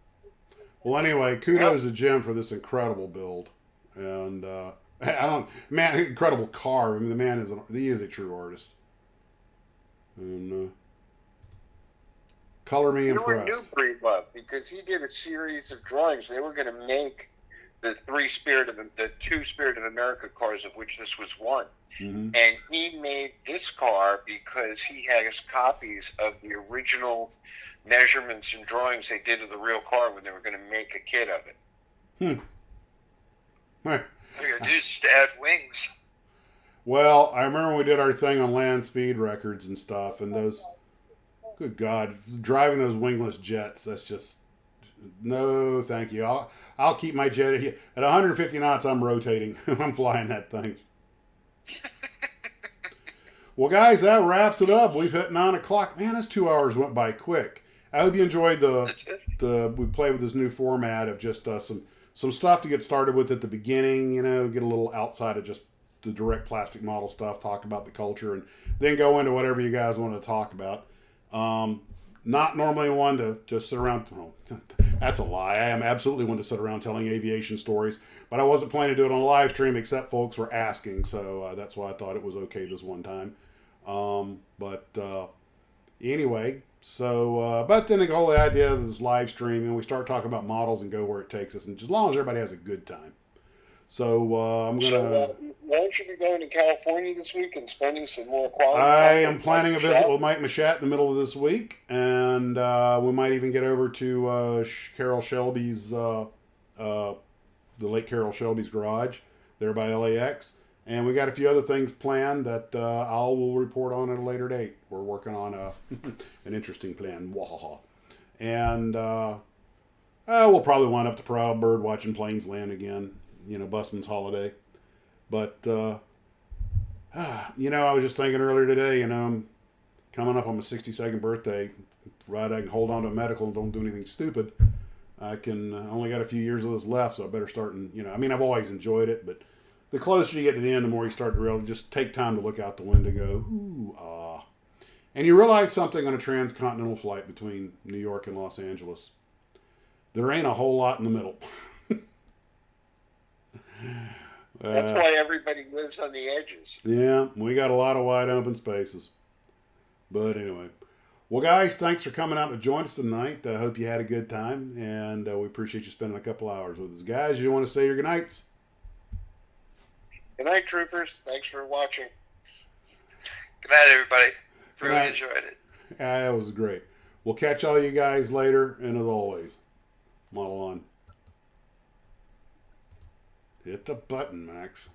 Well, anyway, kudos to Jim for this incredible build, and incredible car. I mean, the man is a true artist, and color me impressed. You were new breed love because he did a series of drawings. They were going to make the two Spirit of America cars, of which this was one. Mm-hmm. And he made this car because he has copies of the original measurements and drawings they did of the real car when they were going to make a kit of it. All you gotta do is just add wings. Well, I remember when we did our thing on land speed records and stuff, and those, good God, driving those wingless jets, that's just, no, thank you. I'll keep my jet at 150 knots. I'm rotating. I'm flying that thing. Well, guys, that wraps it up. We've hit 9 o'clock. Man, this 2 hours went by quick. I hope you enjoyed we played with this new format of just some stuff to get started with at the beginning, get a little outside of just the direct plastic model stuff, talk about the culture, and then go into whatever you guys want to talk about. Not normally one to just sit around. Well, that's a lie. I am absolutely one to sit around telling aviation stories, but I wasn't planning to do it on a live stream, except folks were asking, so that's why I thought it was okay this one time. Anyway, so but then the whole idea of this live stream, and we start talking about models and go where it takes us, and as long as everybody has a good time. So I'm gonna. Won't you be going to California this week and spending some more quality? I am planning a visit with Mike Machat in the middle of this week, and we might even get over to Carol Shelby's, the late Carol Shelby's garage there by LAX, and we got a few other things planned that I will report on at a later date. We're working on an interesting plan, and we'll probably wind up the Proud Bird watching planes land again. Busman's holiday. But, I was just thinking earlier today, I'm coming up on my 62nd birthday. Right, I can hold on to a medical and don't do anything stupid. I only got a few years of this left, so I better start I've always enjoyed it, but the closer you get to the end, the more you start to really just take time to look out the window and go, ooh, ah. And you realize something on a transcontinental flight between New York and Los Angeles. There ain't a whole lot in the middle. That's why everybody lives on the edges. Yeah, we got a lot of wide open spaces. But anyway. Well, guys, thanks for coming out to join us tonight. I hope you had a good time, and we appreciate you spending a couple hours with us. Guys, you want to say your good nights? Good night, troopers. Thanks for watching. Good night, everybody. Good Really night. enjoyed it. Yeah, that was great. We'll catch all you guys later, and as always, model on. Hit the button, Max.